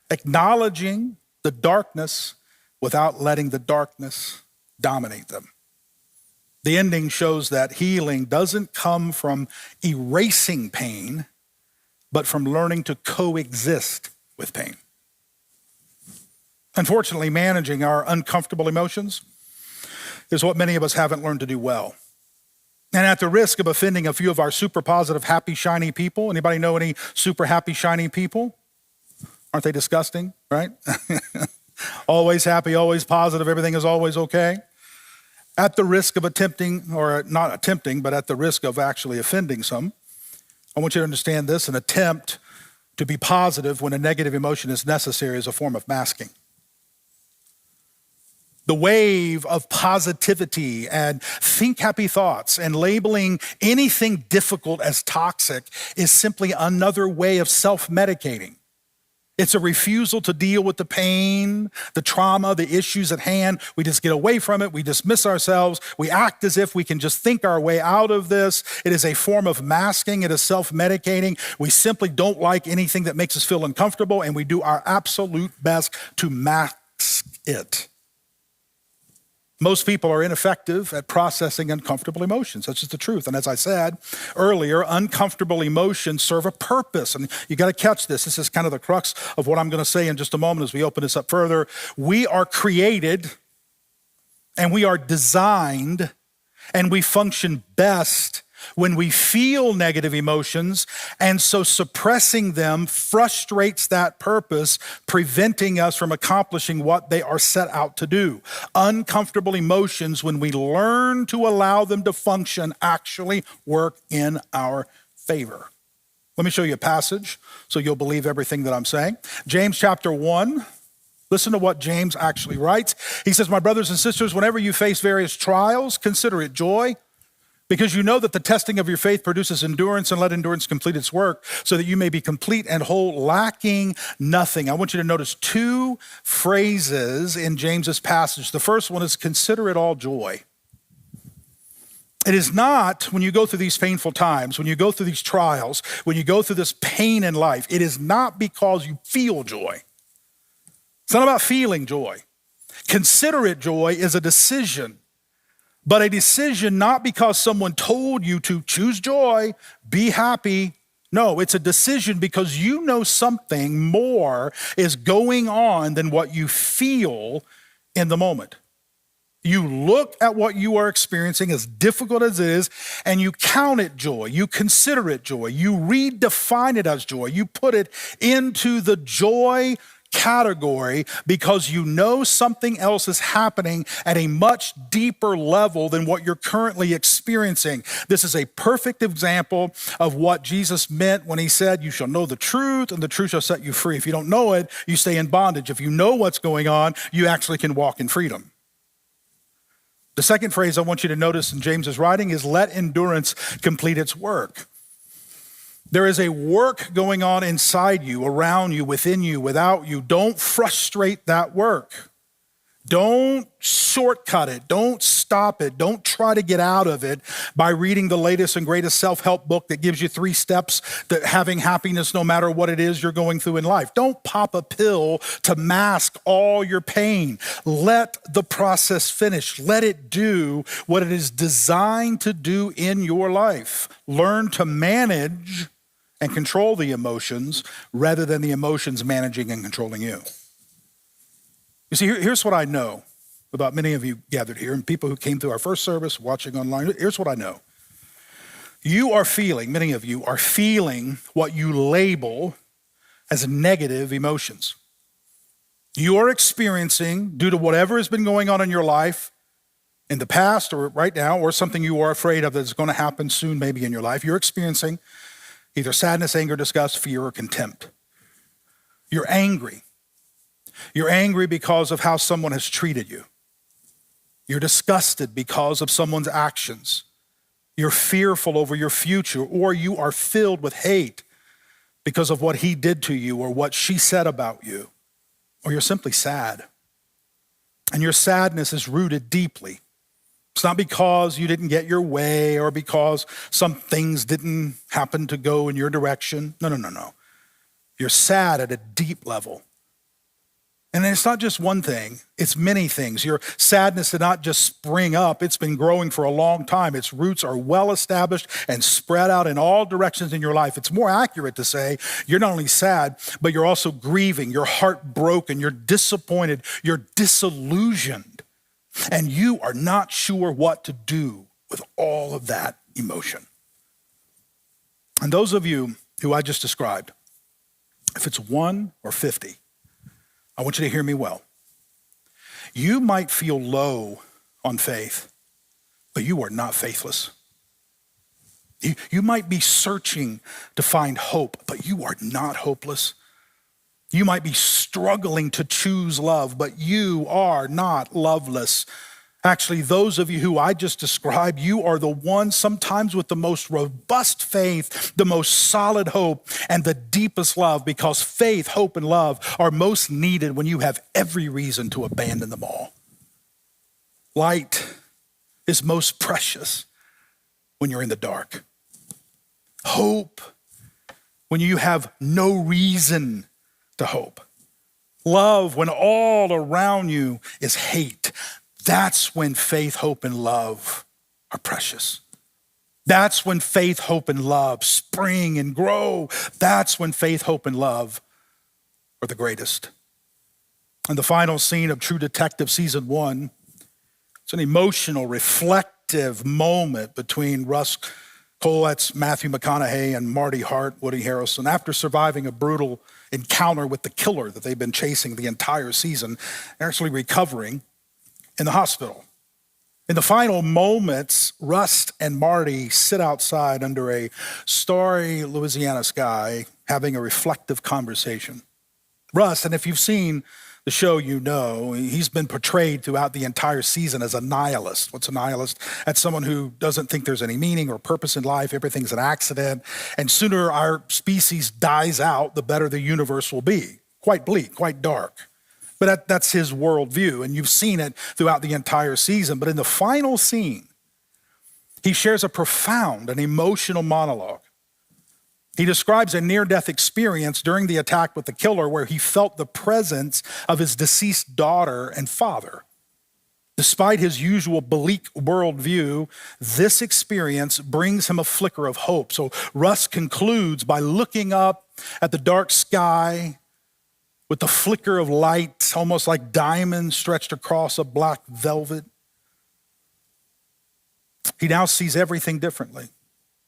J: acknowledging the darkness without letting the darkness dominate them. The ending shows that healing doesn't come from erasing pain, but from learning to coexist with pain. Unfortunately, managing our uncomfortable emotions is what many of us haven't learned to do well. And at the risk of offending a few of our super positive, happy, shiny people, anybody know any super happy, shiny people? Aren't they disgusting, right? Always happy, always positive, everything is always okay. At the risk of attempting, or not attempting, but at the risk of actually offending some, I want you to understand this: an attempt to be positive when a negative emotion is necessary is a form of masking. The wave of positivity and think happy thoughts and labeling anything difficult as toxic is simply another way of self-medicating. It's a refusal to deal with the pain, the trauma, the issues at hand. We just get away from it. We dismiss ourselves. We act as if we can just think our way out of this. It is a form of masking. It is self-medicating. We simply don't like anything that makes us feel uncomfortable, and we do our absolute best to mask it. Most people are ineffective at processing uncomfortable emotions. That's just the truth. And as I said earlier, uncomfortable emotions serve a purpose. And you got to catch this. This is kind of the crux of what I'm going to say in just a moment as we open this up further. We are created and we are designed and we function best when we feel negative emotions, and so suppressing them frustrates that purpose, preventing us from accomplishing what they are set out to do. Uncomfortable emotions, when we learn to allow them to function, actually work in our favor. Let me show you a passage so you'll believe everything that I'm saying. James chapter 1. Listen to what James actually writes. He says, "My brothers and sisters, whenever you face various trials, consider it joy, because you know that the testing of your faith produces endurance, and let endurance complete its work, so that you may be complete and whole, lacking nothing." I want you to notice two phrases in James's passage. The first one is consider it all joy. It is not, when you go through these painful times, when you go through these trials, when you go through this pain in life, it is not because you feel joy. It's not about feeling joy. Consider it joy is a decision. But a decision not because someone told you to choose joy, be happy. No, it's a decision because you know something more is going on than what you feel in the moment. You look at what you are experiencing, as difficult as it is, and you count it joy. You consider it joy. You redefine it as joy. You put it into the joy category because you know something else is happening at a much deeper level than what you're currently experiencing. This is a perfect example of what Jesus meant when he said, "You shall know the truth, and the truth shall set you free." If you don't know it, you stay in bondage. If you know what's going on, you actually can walk in freedom. The second phrase I want you to notice in James's writing is, "Let endurance complete its work." There is a work going on inside you, around you, within you, without you. Don't frustrate that work. Don't shortcut it. Don't stop it. Don't try to get out of it by reading the latest and greatest self-help book that gives you 3 steps to having happiness no matter what it is you're going through in life. Don't pop a pill to mask all your pain. Let the process finish. Let it do what it is designed to do in your life. Learn to manage and control the emotions rather than the emotions managing and controlling you. You see, here's what I know about many of you gathered here and people who came through our first service, watching online. Here's what I know. Many of you are feeling what you label as negative emotions. You are experiencing, due to whatever has been going on in your life in the past or right now, or something you are afraid of that's going to happen soon maybe in your life, you're experiencing either sadness, anger, disgust, fear, or contempt. You're angry. You're angry because of how someone has treated you. You're disgusted because of someone's actions. You're fearful over your future, or you are filled with hate because of what he did to you or what she said about you, or you're simply sad. And your sadness is rooted deeply. It's not because you didn't get your way or because some things didn't happen to go in your direction. No. You're sad at a deep level. And it's not just one thing, it's many things. Your sadness did not just spring up, it's been growing for a long time. Its roots are well established and spread out in all directions in your life. It's more accurate to say you're not only sad, but you're also grieving, you're heartbroken, you're disappointed, you're disillusioned, and you are not sure what to do with all of that emotion. And those of you who I just described, if it's 1 or 50, I want you to hear me well. You might feel low on faith, but you are not faithless. You might be searching to find hope, but you are not hopeless. You might be struggling to choose love, but you are not loveless. Actually, those of you who I just described, you are the ones sometimes with the most robust faith, the most solid hope, and the deepest love, because faith, hope, and love are most needed when you have every reason to abandon them all. Light is most precious when you're in the dark. Hope when you have no reason to hope. Love when all around you is hate. That's when faith, hope, and love are precious. That's when faith, hope, and love spring and grow. That's when faith, hope, and love are the greatest. And the final scene of True Detective Season 1, it's an emotional, reflective moment between Russ Cole, that's Matthew McConaughey, and Marty Hart, Woody Harrelson. After surviving a brutal encounter with the killer that they've been chasing the entire season, they're actually recovering in the hospital. In the final moments, Russ and Marty sit outside under a starry Louisiana sky having a reflective conversation. Russ, and if you've seen the show, you know, he's been portrayed throughout the entire season as a nihilist. What's a nihilist? That's someone who doesn't think there's any meaning or purpose in life. Everything's an accident. And sooner our species dies out, the better the universe will be. Quite bleak, quite dark. But that's his worldview, and you've seen it throughout the entire season. But in the final scene, he shares a profound and emotional monologue. He describes a near-death experience during the attack with the killer where he felt the presence of his deceased daughter and father. Despite his usual bleak worldview, this experience brings him a flicker of hope. So Russ concludes by looking up at the dark sky with the flicker of light, almost like diamonds stretched across a black velvet. He now sees everything differently.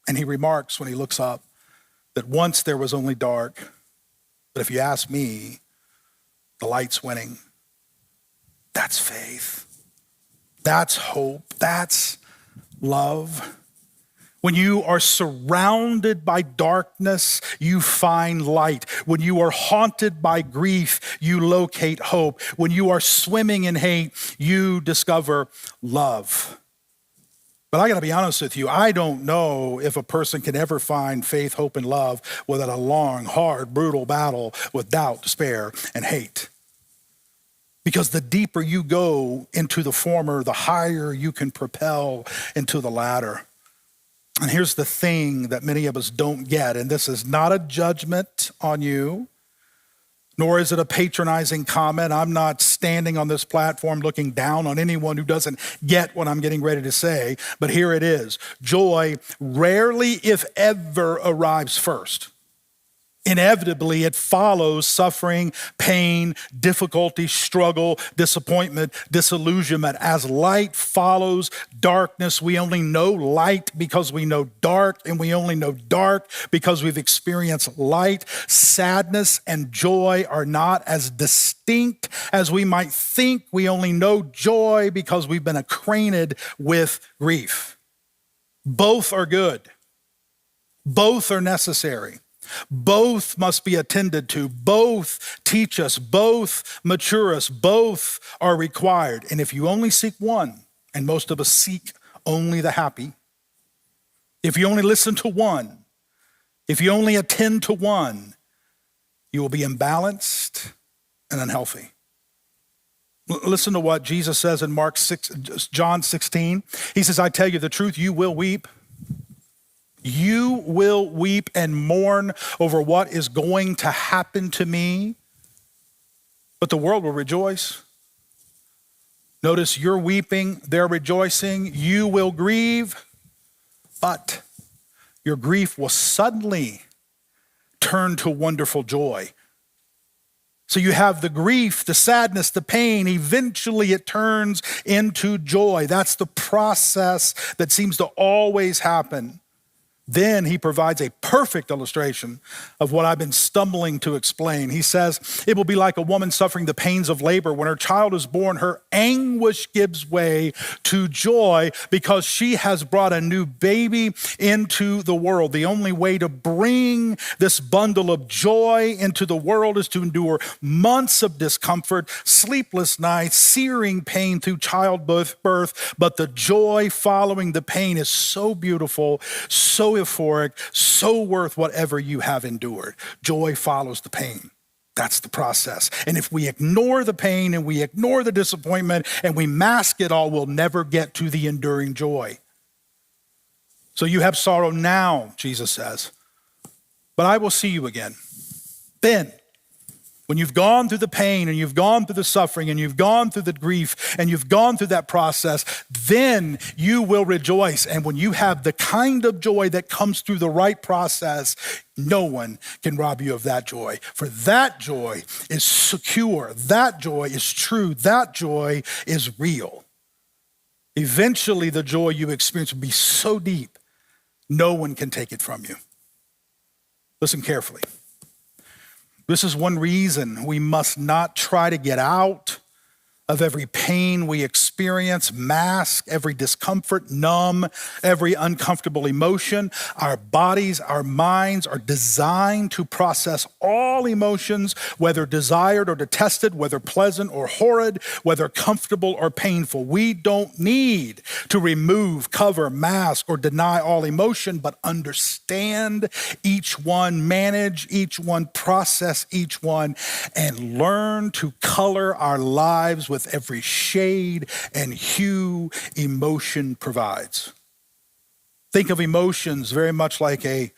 J: And he remarks when he looks up that once there was only dark, but if you ask me, the light's winning. That's faith. That's hope. That's love. When you are surrounded by darkness, you find light. When you are haunted by grief, you locate hope. When you are swimming in hate, you discover love. But I gotta be honest with you, I don't know if a person can ever find faith, hope, and love without a long, hard, brutal battle with doubt, despair, and hate. Because the deeper you go into the former, the higher you can propel into the latter. And here's the thing that many of us don't get, and this is not a judgment on you, nor is it a patronizing comment. I'm not standing on this platform looking down on anyone who doesn't get what I'm getting ready to say, but here it is. Joy rarely, if ever, arrives first. Inevitably, it follows suffering, pain, difficulty, struggle, disappointment, disillusionment. As light follows darkness, we only know light because we know dark, and we only know dark because we've experienced light. Sadness and joy are not as distinct as we might think. We only know joy because we've been acquainted with grief. Both are good. Both are necessary. Both must be attended to. Both teach us. Both mature us. Both are required. And if you only seek one, and most of us seek only the happy, if you only listen to one, if you only attend to one, you will be imbalanced and unhealthy. Listen to what Jesus says in John 16. He says, I tell you the truth, you will weep. You will weep and mourn over what is going to happen to me, but the world will rejoice. Notice you're weeping, they're rejoicing. You will grieve, but your grief will suddenly turn to wonderful joy. So you have the grief, the sadness, the pain. Eventually it turns into joy. That's the process that seems to always happen. Then he provides a perfect illustration of what I've been stumbling to explain. He says, it will be like a woman suffering the pains of labor. When her child is born, her anguish gives way to joy because she has brought a new baby into the world. The only way to bring this bundle of joy into the world is to endure months of discomfort, sleepless nights, searing pain through childbirth, but the joy following the pain is so beautiful, so euphoric, so worth whatever you have endured. Joy follows the pain. That's the process. And if we ignore the pain and we ignore the disappointment and we mask it all, we'll never get to the enduring joy. So you have sorrow now, Jesus says, but I will see you again. Then, when you've gone through the pain and you've gone through the suffering and you've gone through the grief and you've gone through that process, then you will rejoice. And when you have the kind of joy that comes through the right process, no one can rob you of that joy. For that joy is secure. That joy is true. That joy is real. Eventually, the joy you experience will be so deep, no one can take it from you. Listen carefully. This is one reason we must not try to get out of every pain we experience, mask every discomfort, numb every uncomfortable emotion. Our bodies, our minds are designed to process all emotions, whether desired or detested, whether pleasant or horrid, whether comfortable or painful. We don't need to remove, cover, mask, or deny all emotion, but understand each one, manage each one, process each one, and learn to color our lives with every shade and hue emotion provides. Think of emotions very much like a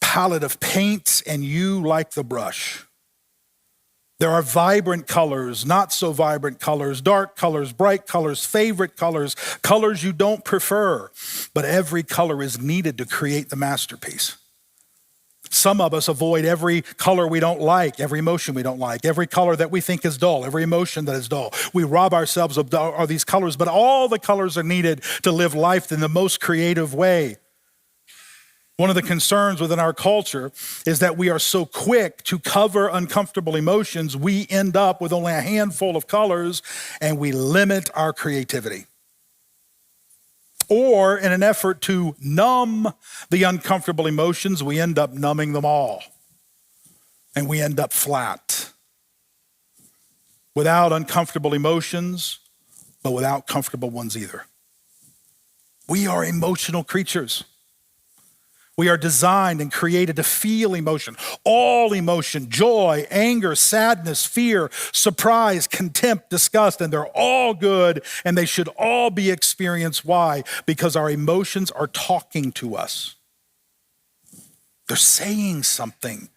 J: palette of paints and you like the brush. There are vibrant colors, not so vibrant colors, dark colors, bright colors, favorite colors, colors you don't prefer, but every color is needed to create the masterpiece. Some of us avoid every color we don't like, every emotion we don't like, every color that we think is dull, every emotion that is dull. We rob ourselves of these colors, but all the colors are needed to live life in the most creative way. One of the concerns within our culture is that we are so quick to cover uncomfortable emotions, we end up with only a handful of colors and we limit our creativity. Or in an effort to numb the uncomfortable emotions, we end up numbing them all. And we end up flat. Without uncomfortable emotions, but without comfortable ones either. We are emotional creatures. We are designed and created to feel emotion, all emotion, joy, anger, sadness, fear, surprise, contempt, disgust, and they're all good and they should all be experienced. Why? Because our emotions are talking to us. They're saying something.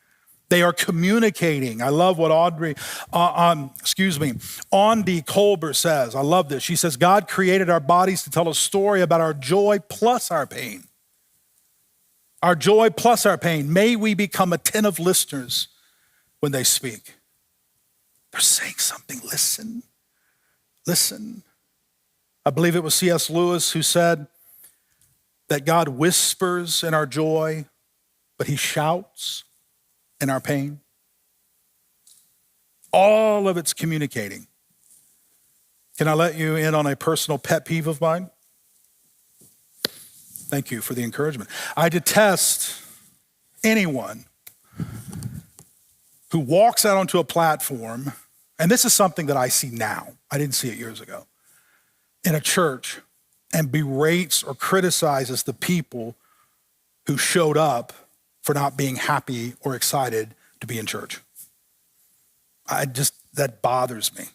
J: They are communicating. I love what Audrey Colbert says. I love this. She says, God created our bodies to tell a story about our joy plus our pain. Our joy plus our pain. May we become attentive listeners when they speak. They're saying something. Listen. Listen. I believe it was C.S. Lewis who said that God whispers in our joy, but he shouts in our pain. All of it's communicating. Can I let you in on a personal pet peeve of mine? Thank you for the encouragement. I detest anyone who walks out onto a platform, and this is something that I see now. I didn't see it years ago. In a church and berates or criticizes the people who showed up for not being happy or excited to be in church. That bothers me.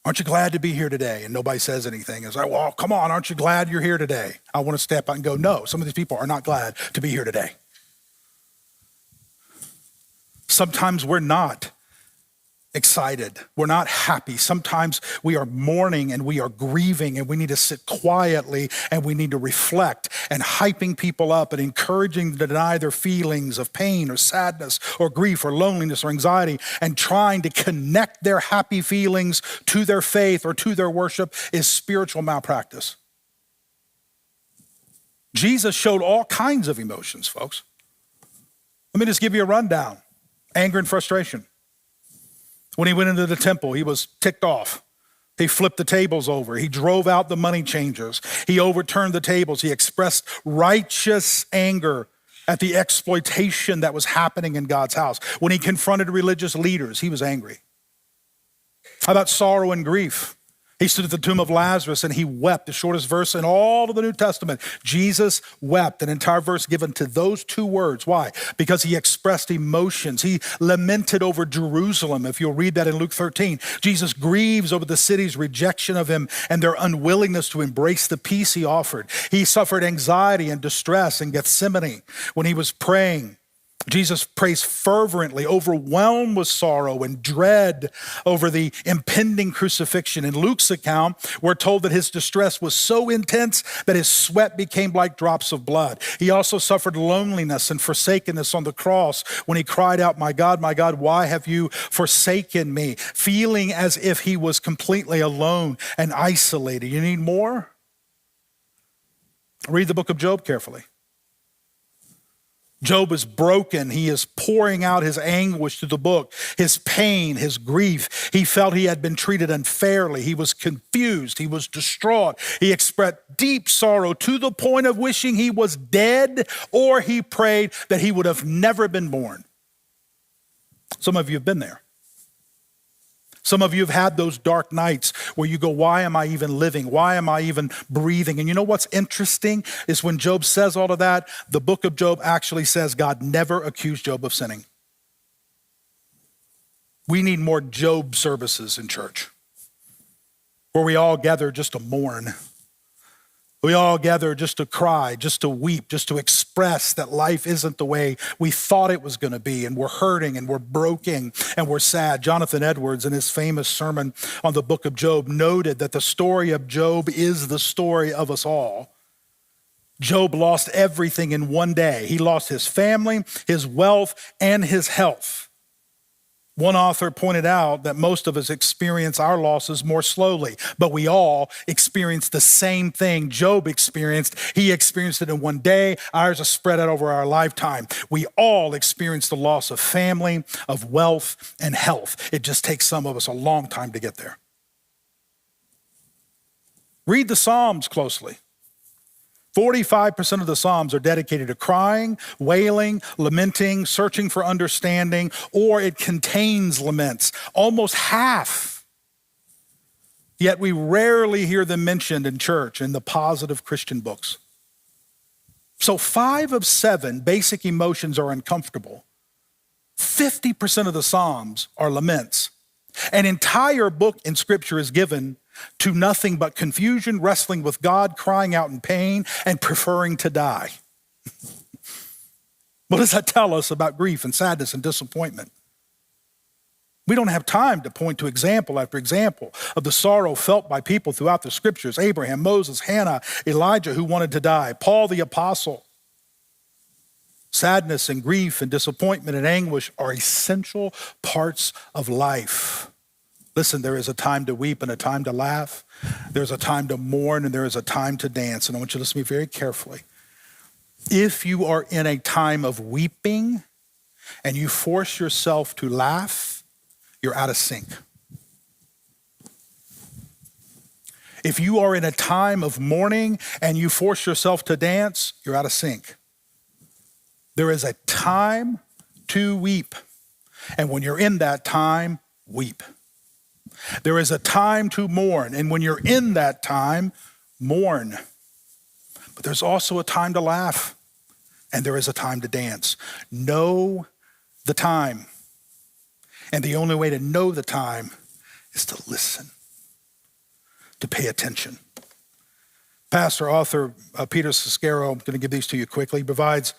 J: Aren't you glad to be here today? And nobody says anything. It's like, well, come on, aren't you glad you're here today? I want to step out and go, no, some of these people are not glad to be here today. Sometimes we're not excited. We're not happy. Sometimes we are mourning and we are grieving and we need to sit quietly and we need to reflect, and hyping people up and encouraging them to deny their feelings of pain or sadness or grief or loneliness or anxiety and trying to connect their happy feelings to their faith or to their worship is spiritual malpractice. Jesus showed all kinds of emotions, folks. Let me just give you a rundown. Anger and frustration. When he went into the temple, he was ticked off. He flipped the tables over. He drove out the money changers. He overturned the tables. He expressed righteous anger at the exploitation that was happening in God's house. When he confronted religious leaders, he was angry. How about sorrow and grief? He stood at the tomb of Lazarus and he wept, the shortest verse in all of the New Testament. Jesus wept, an entire verse given to those two words. Why? Because he expressed emotions. He lamented over Jerusalem. If you'll read that in Luke 13, Jesus grieves over the city's rejection of him and their unwillingness to embrace the peace he offered. He suffered anxiety and distress in Gethsemane when he was praying. Jesus prays fervently, overwhelmed with sorrow and dread over the impending crucifixion. In Luke's account, we're told that his distress was so intense that his sweat became like drops of blood. He also suffered loneliness and forsakenness on the cross when he cried out, my God, why have you forsaken me?" Feeling as if he was completely alone and isolated. You need more? Read the book of Job carefully. Job is broken. He is pouring out his anguish through the book, his pain, his grief. He felt he had been treated unfairly. He was confused. He was distraught. He expressed deep sorrow to the point of wishing he was dead, or he prayed that he would have never been born. Some of you have been there. Some of you have had those dark nights where you go, why am I even living? Why am I even breathing? And you know what's interesting is when Job says all of that, the book of Job actually says God never accused Job of sinning. We need more Job services in church where we all gather just to mourn. We all gather just to cry, just to weep, just to express that life isn't the way we thought it was going to be, and we're hurting and we're broken and we're sad. Jonathan Edwards, in his famous sermon on the book of Job, noted that the story of Job is the story of us all. Job lost everything in one day. He lost his family, his wealth, and his health. One author pointed out that most of us experience our losses more slowly, but we all experience the same thing Job experienced. He experienced it in one day. Ours is spread out over our lifetime. We all experience the loss of family, of wealth, and health. It just takes some of us a long time to get there. Read the Psalms closely. 45% of the Psalms are dedicated to crying, wailing, lamenting, searching for understanding, or it contains laments. Almost half. Yet we rarely hear them mentioned in church in the positive Christian books. So 5 of 7 basic emotions are uncomfortable. 50% of the Psalms are laments. An entire book in Scripture is given to nothing but confusion, wrestling with God, crying out in pain, and preferring to die. What does that tell us about grief and sadness and disappointment? We don't have time to point to example after example of the sorrow felt by people throughout the Scriptures. Abraham, Moses, Hannah, Elijah, who wanted to die, Paul the apostle. Sadness and grief and disappointment and anguish are essential parts of life. Listen, there is a time to weep and a time to laugh. There's a time to mourn and there is a time to dance. And I want you to listen to me very carefully. If you are in a time of weeping and you force yourself to laugh, you're out of sync. If you are in a time of mourning and you force yourself to dance, you're out of sync. There is a time to weep. And when you're in that time, weep. There is a time to mourn. And when you're in that time, mourn. But there's also a time to laugh. And there is a time to dance. Know the time. And the only way to know the time is to listen, to pay attention. Pastor, author Peter Siscaro, I'm going to give these to you quickly, provides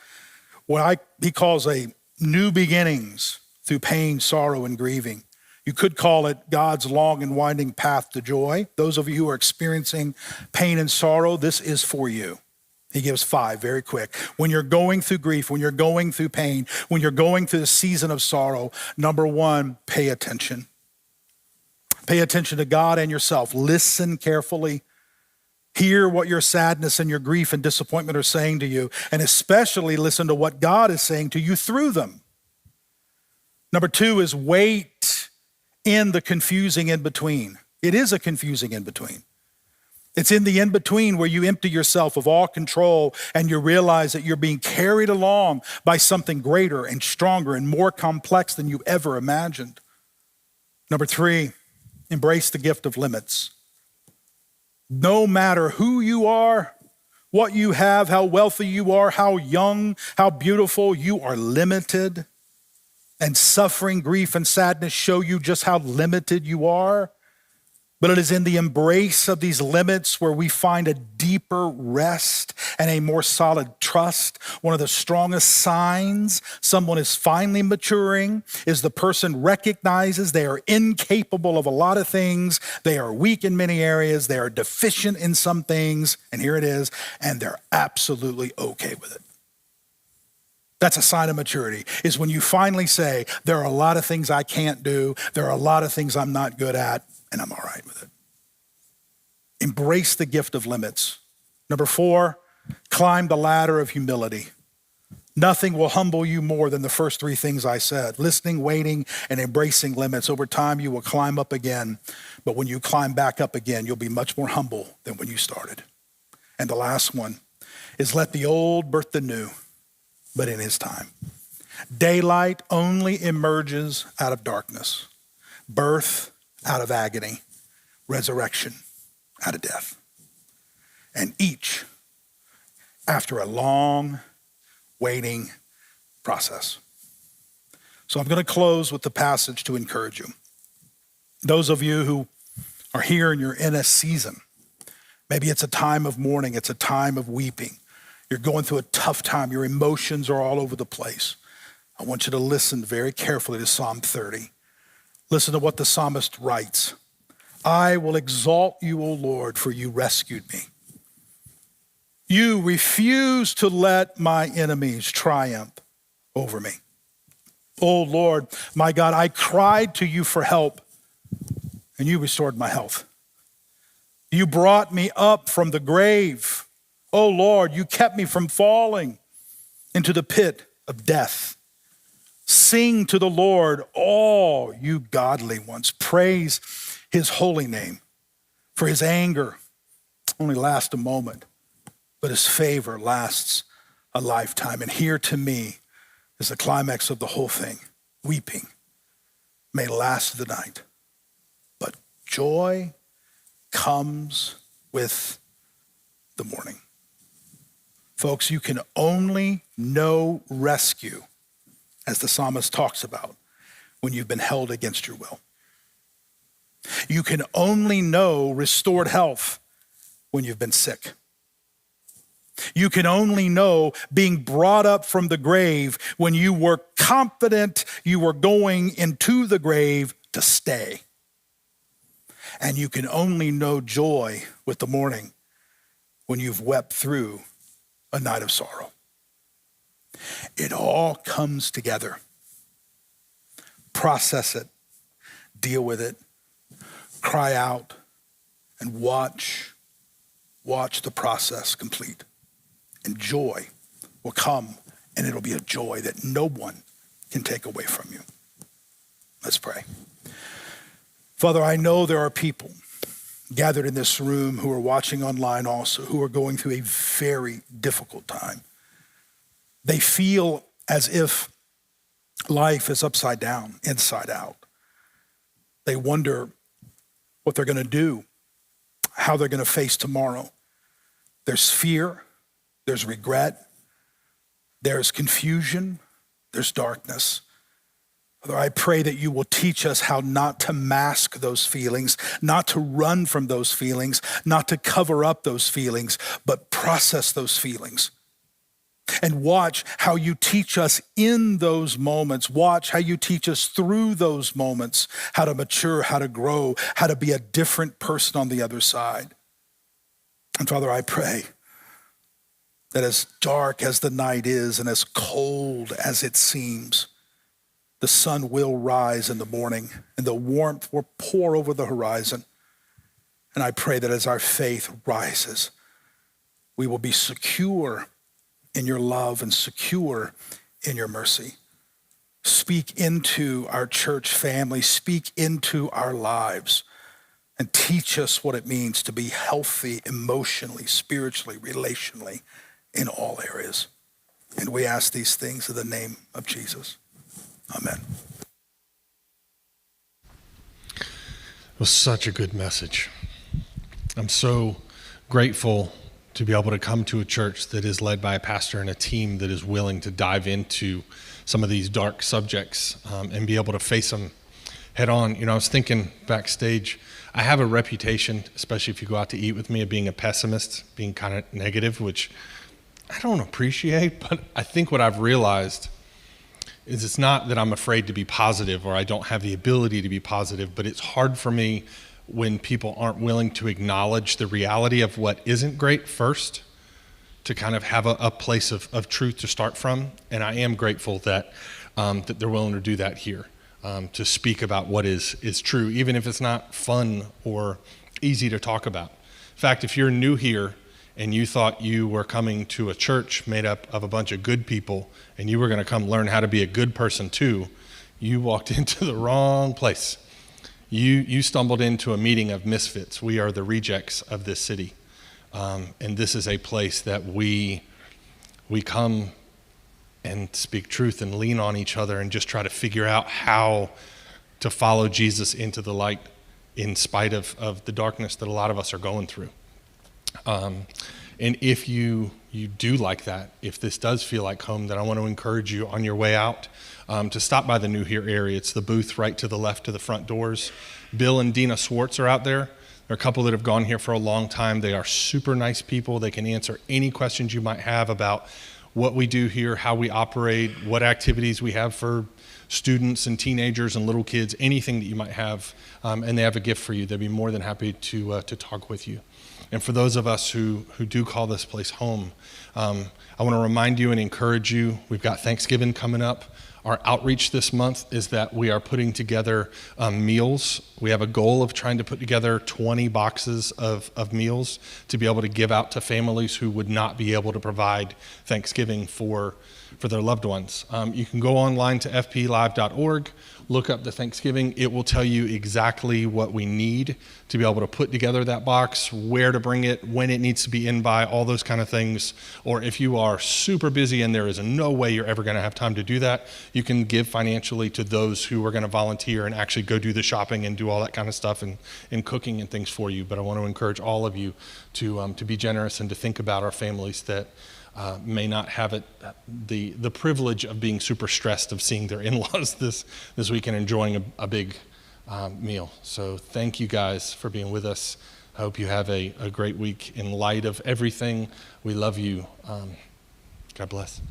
J: what he calls a new beginnings through pain, sorrow, and grieving. You could call it God's long and winding path to joy. Those of you who are experiencing pain and sorrow, this is for you. He gives 5 very quick. When you're going through grief, when you're going through pain, when you're going through the season of sorrow, number 1, pay attention. Pay attention to God and yourself. Listen carefully. Hear what your sadness and your grief and disappointment are saying to you, and especially listen to what God is saying to you through them. Number 2 is wait in the confusing in-between. It is a confusing in-between. It's in the in-between where you empty yourself of all control and you realize that you're being carried along by something greater and stronger and more complex than you ever imagined. Number 3, embrace the gift of limits. No matter who you are, what you have, how wealthy you are, how young, how beautiful, you are limited. And suffering, grief, and sadness show you just how limited you are. But it is in the embrace of these limits where we find a deeper rest and a more solid trust. One of the strongest signs someone is finally maturing is the person recognizes they are incapable of a lot of things. They are weak in many areas. They are deficient in some things. And here it is. And they're absolutely okay with it. That's a sign of maturity, is when you finally say, there are a lot of things I can't do. There are a lot of things I'm not good at. And I'm all right with it. Embrace the gift of limits. Number 4, climb the ladder of humility. Nothing will humble you more than the first 3 things I said. Listening, waiting, and embracing limits. Over time, you will climb up again. But when you climb back up again, you'll be much more humble than when you started. And the last one is let the old birth the new, but in his time. Daylight only emerges out of darkness. Birth out of agony, resurrection out of death. And each after a long waiting process. So I'm going to close with the passage to encourage you. Those of you who are here and you're in a season, maybe it's a time of mourning, it's a time of weeping. You're going through a tough time, your emotions are all over the place. I want you to listen very carefully to Psalm 30. Listen to what the psalmist writes. I will exalt you, O Lord, for you rescued me. You refuse to let my enemies triumph over me. O Lord, my God, I cried to you for help, and you restored my health. You brought me up from the grave. O Lord, you kept me from falling into the pit of death. Sing to the Lord, all you godly ones. Praise his holy name. For his anger only lasts a moment, but his favor lasts a lifetime. And here to me is the climax of the whole thing. Weeping may last the night, but joy comes with the morning. Folks, you can only know rescue, as the psalmist talks about, when you've been held against your will. You can only know restored health when you've been sick. You can only know being brought up from the grave when you were confident you were going into the grave to stay. And you can only know joy with the morning when you've wept through a night of sorrow. It all comes together. Process it, deal with it, cry out, and watch the process complete. And joy will come, and it'll be a joy that no one can take away from you. Let's pray. Father, I know there are people gathered in this room who are watching online also, who are going through a very difficult time. They feel as if life is upside down, inside out. They wonder what they're going to do, how they're going to face tomorrow. There's fear, there's regret, there's confusion, there's darkness. Father, I pray that you will teach us how not to mask those feelings, not to run from those feelings, not to cover up those feelings, but process those feelings. And watch how you teach us in those moments. Watch how you teach us through those moments, how to mature, how to grow, how to be a different person on the other side. And Father, I pray that as dark as the night is and as cold as it seems, the sun will rise in the morning and the warmth will pour over the horizon. And I pray that as our faith rises, we will be secure in your love and secure in your mercy. Speak into our church family, speak into our lives, and teach us what it means to be healthy emotionally, spiritually, relationally, in all areas. And we ask these things in the name of Jesus. Amen.
F: It was such a good message. I'm so grateful to be able to come to a church that is led by a pastor and a team that is willing to dive into some of these dark subjects and be able to face them head on. You know, I was thinking backstage, I have a reputation, especially if you go out to eat with me, of being a pessimist, being kind of negative, which I don't appreciate, but I think what I've realized is it's not that I'm afraid to be positive or I don't have the ability to be positive, but it's hard for me when people aren't willing to acknowledge the reality of what isn't great first, to kind of have a place of truth to start from. And I am grateful that that they're willing to do that here, to speak about what is true, even if it's not fun or easy to talk about. In fact, if you're new here and you thought you were coming to a church made up of a bunch of good people and you were going to come learn how to be a good person too, you walked into the wrong place. You stumbled into a meeting of misfits. We are the rejects of this city. And this is a place that we come and speak truth and lean on each other and just try to figure out how to follow Jesus into the light in spite of the darkness that a lot of us are going through. And if you do like that, if this does feel like home, then I want to encourage you on your way out to stop by the New Here area. It's the booth right to the left of the front doors. Bill and Dina Swartz are out there. There are a couple that have gone here for a long time. They are super nice people. They can answer any questions you might have about what we do here, how we operate, what activities we have for students and teenagers and little kids, anything that you might have, and they have a gift for you. They'd be more than happy to talk with you. And for those of us who do call this place home, I want to remind you and encourage you, we've got Thanksgiving coming up. Our outreach this month is that we are putting together meals. We have a goal of trying to put together 20 boxes of meals to be able to give out to families who would not be able to provide Thanksgiving for their loved ones. You can go online to fplive.org, look up the Thanksgiving. It will tell you exactly what we need to be able to put together that box, where to bring it, when it needs to be in by, all those kind of things. Or if you are super busy and there is no way you're ever going to have time to do that, you can give financially to those who are going to volunteer and actually go do the shopping and do all that kind of stuff and cooking and things for you. But I want to encourage all of you to be generous and to think about our families that may not have it the privilege of being super stressed of seeing their in-laws this week and enjoying a big meal. So thank you guys for being with us. I hope you have a great week in light of everything. We love you. God bless.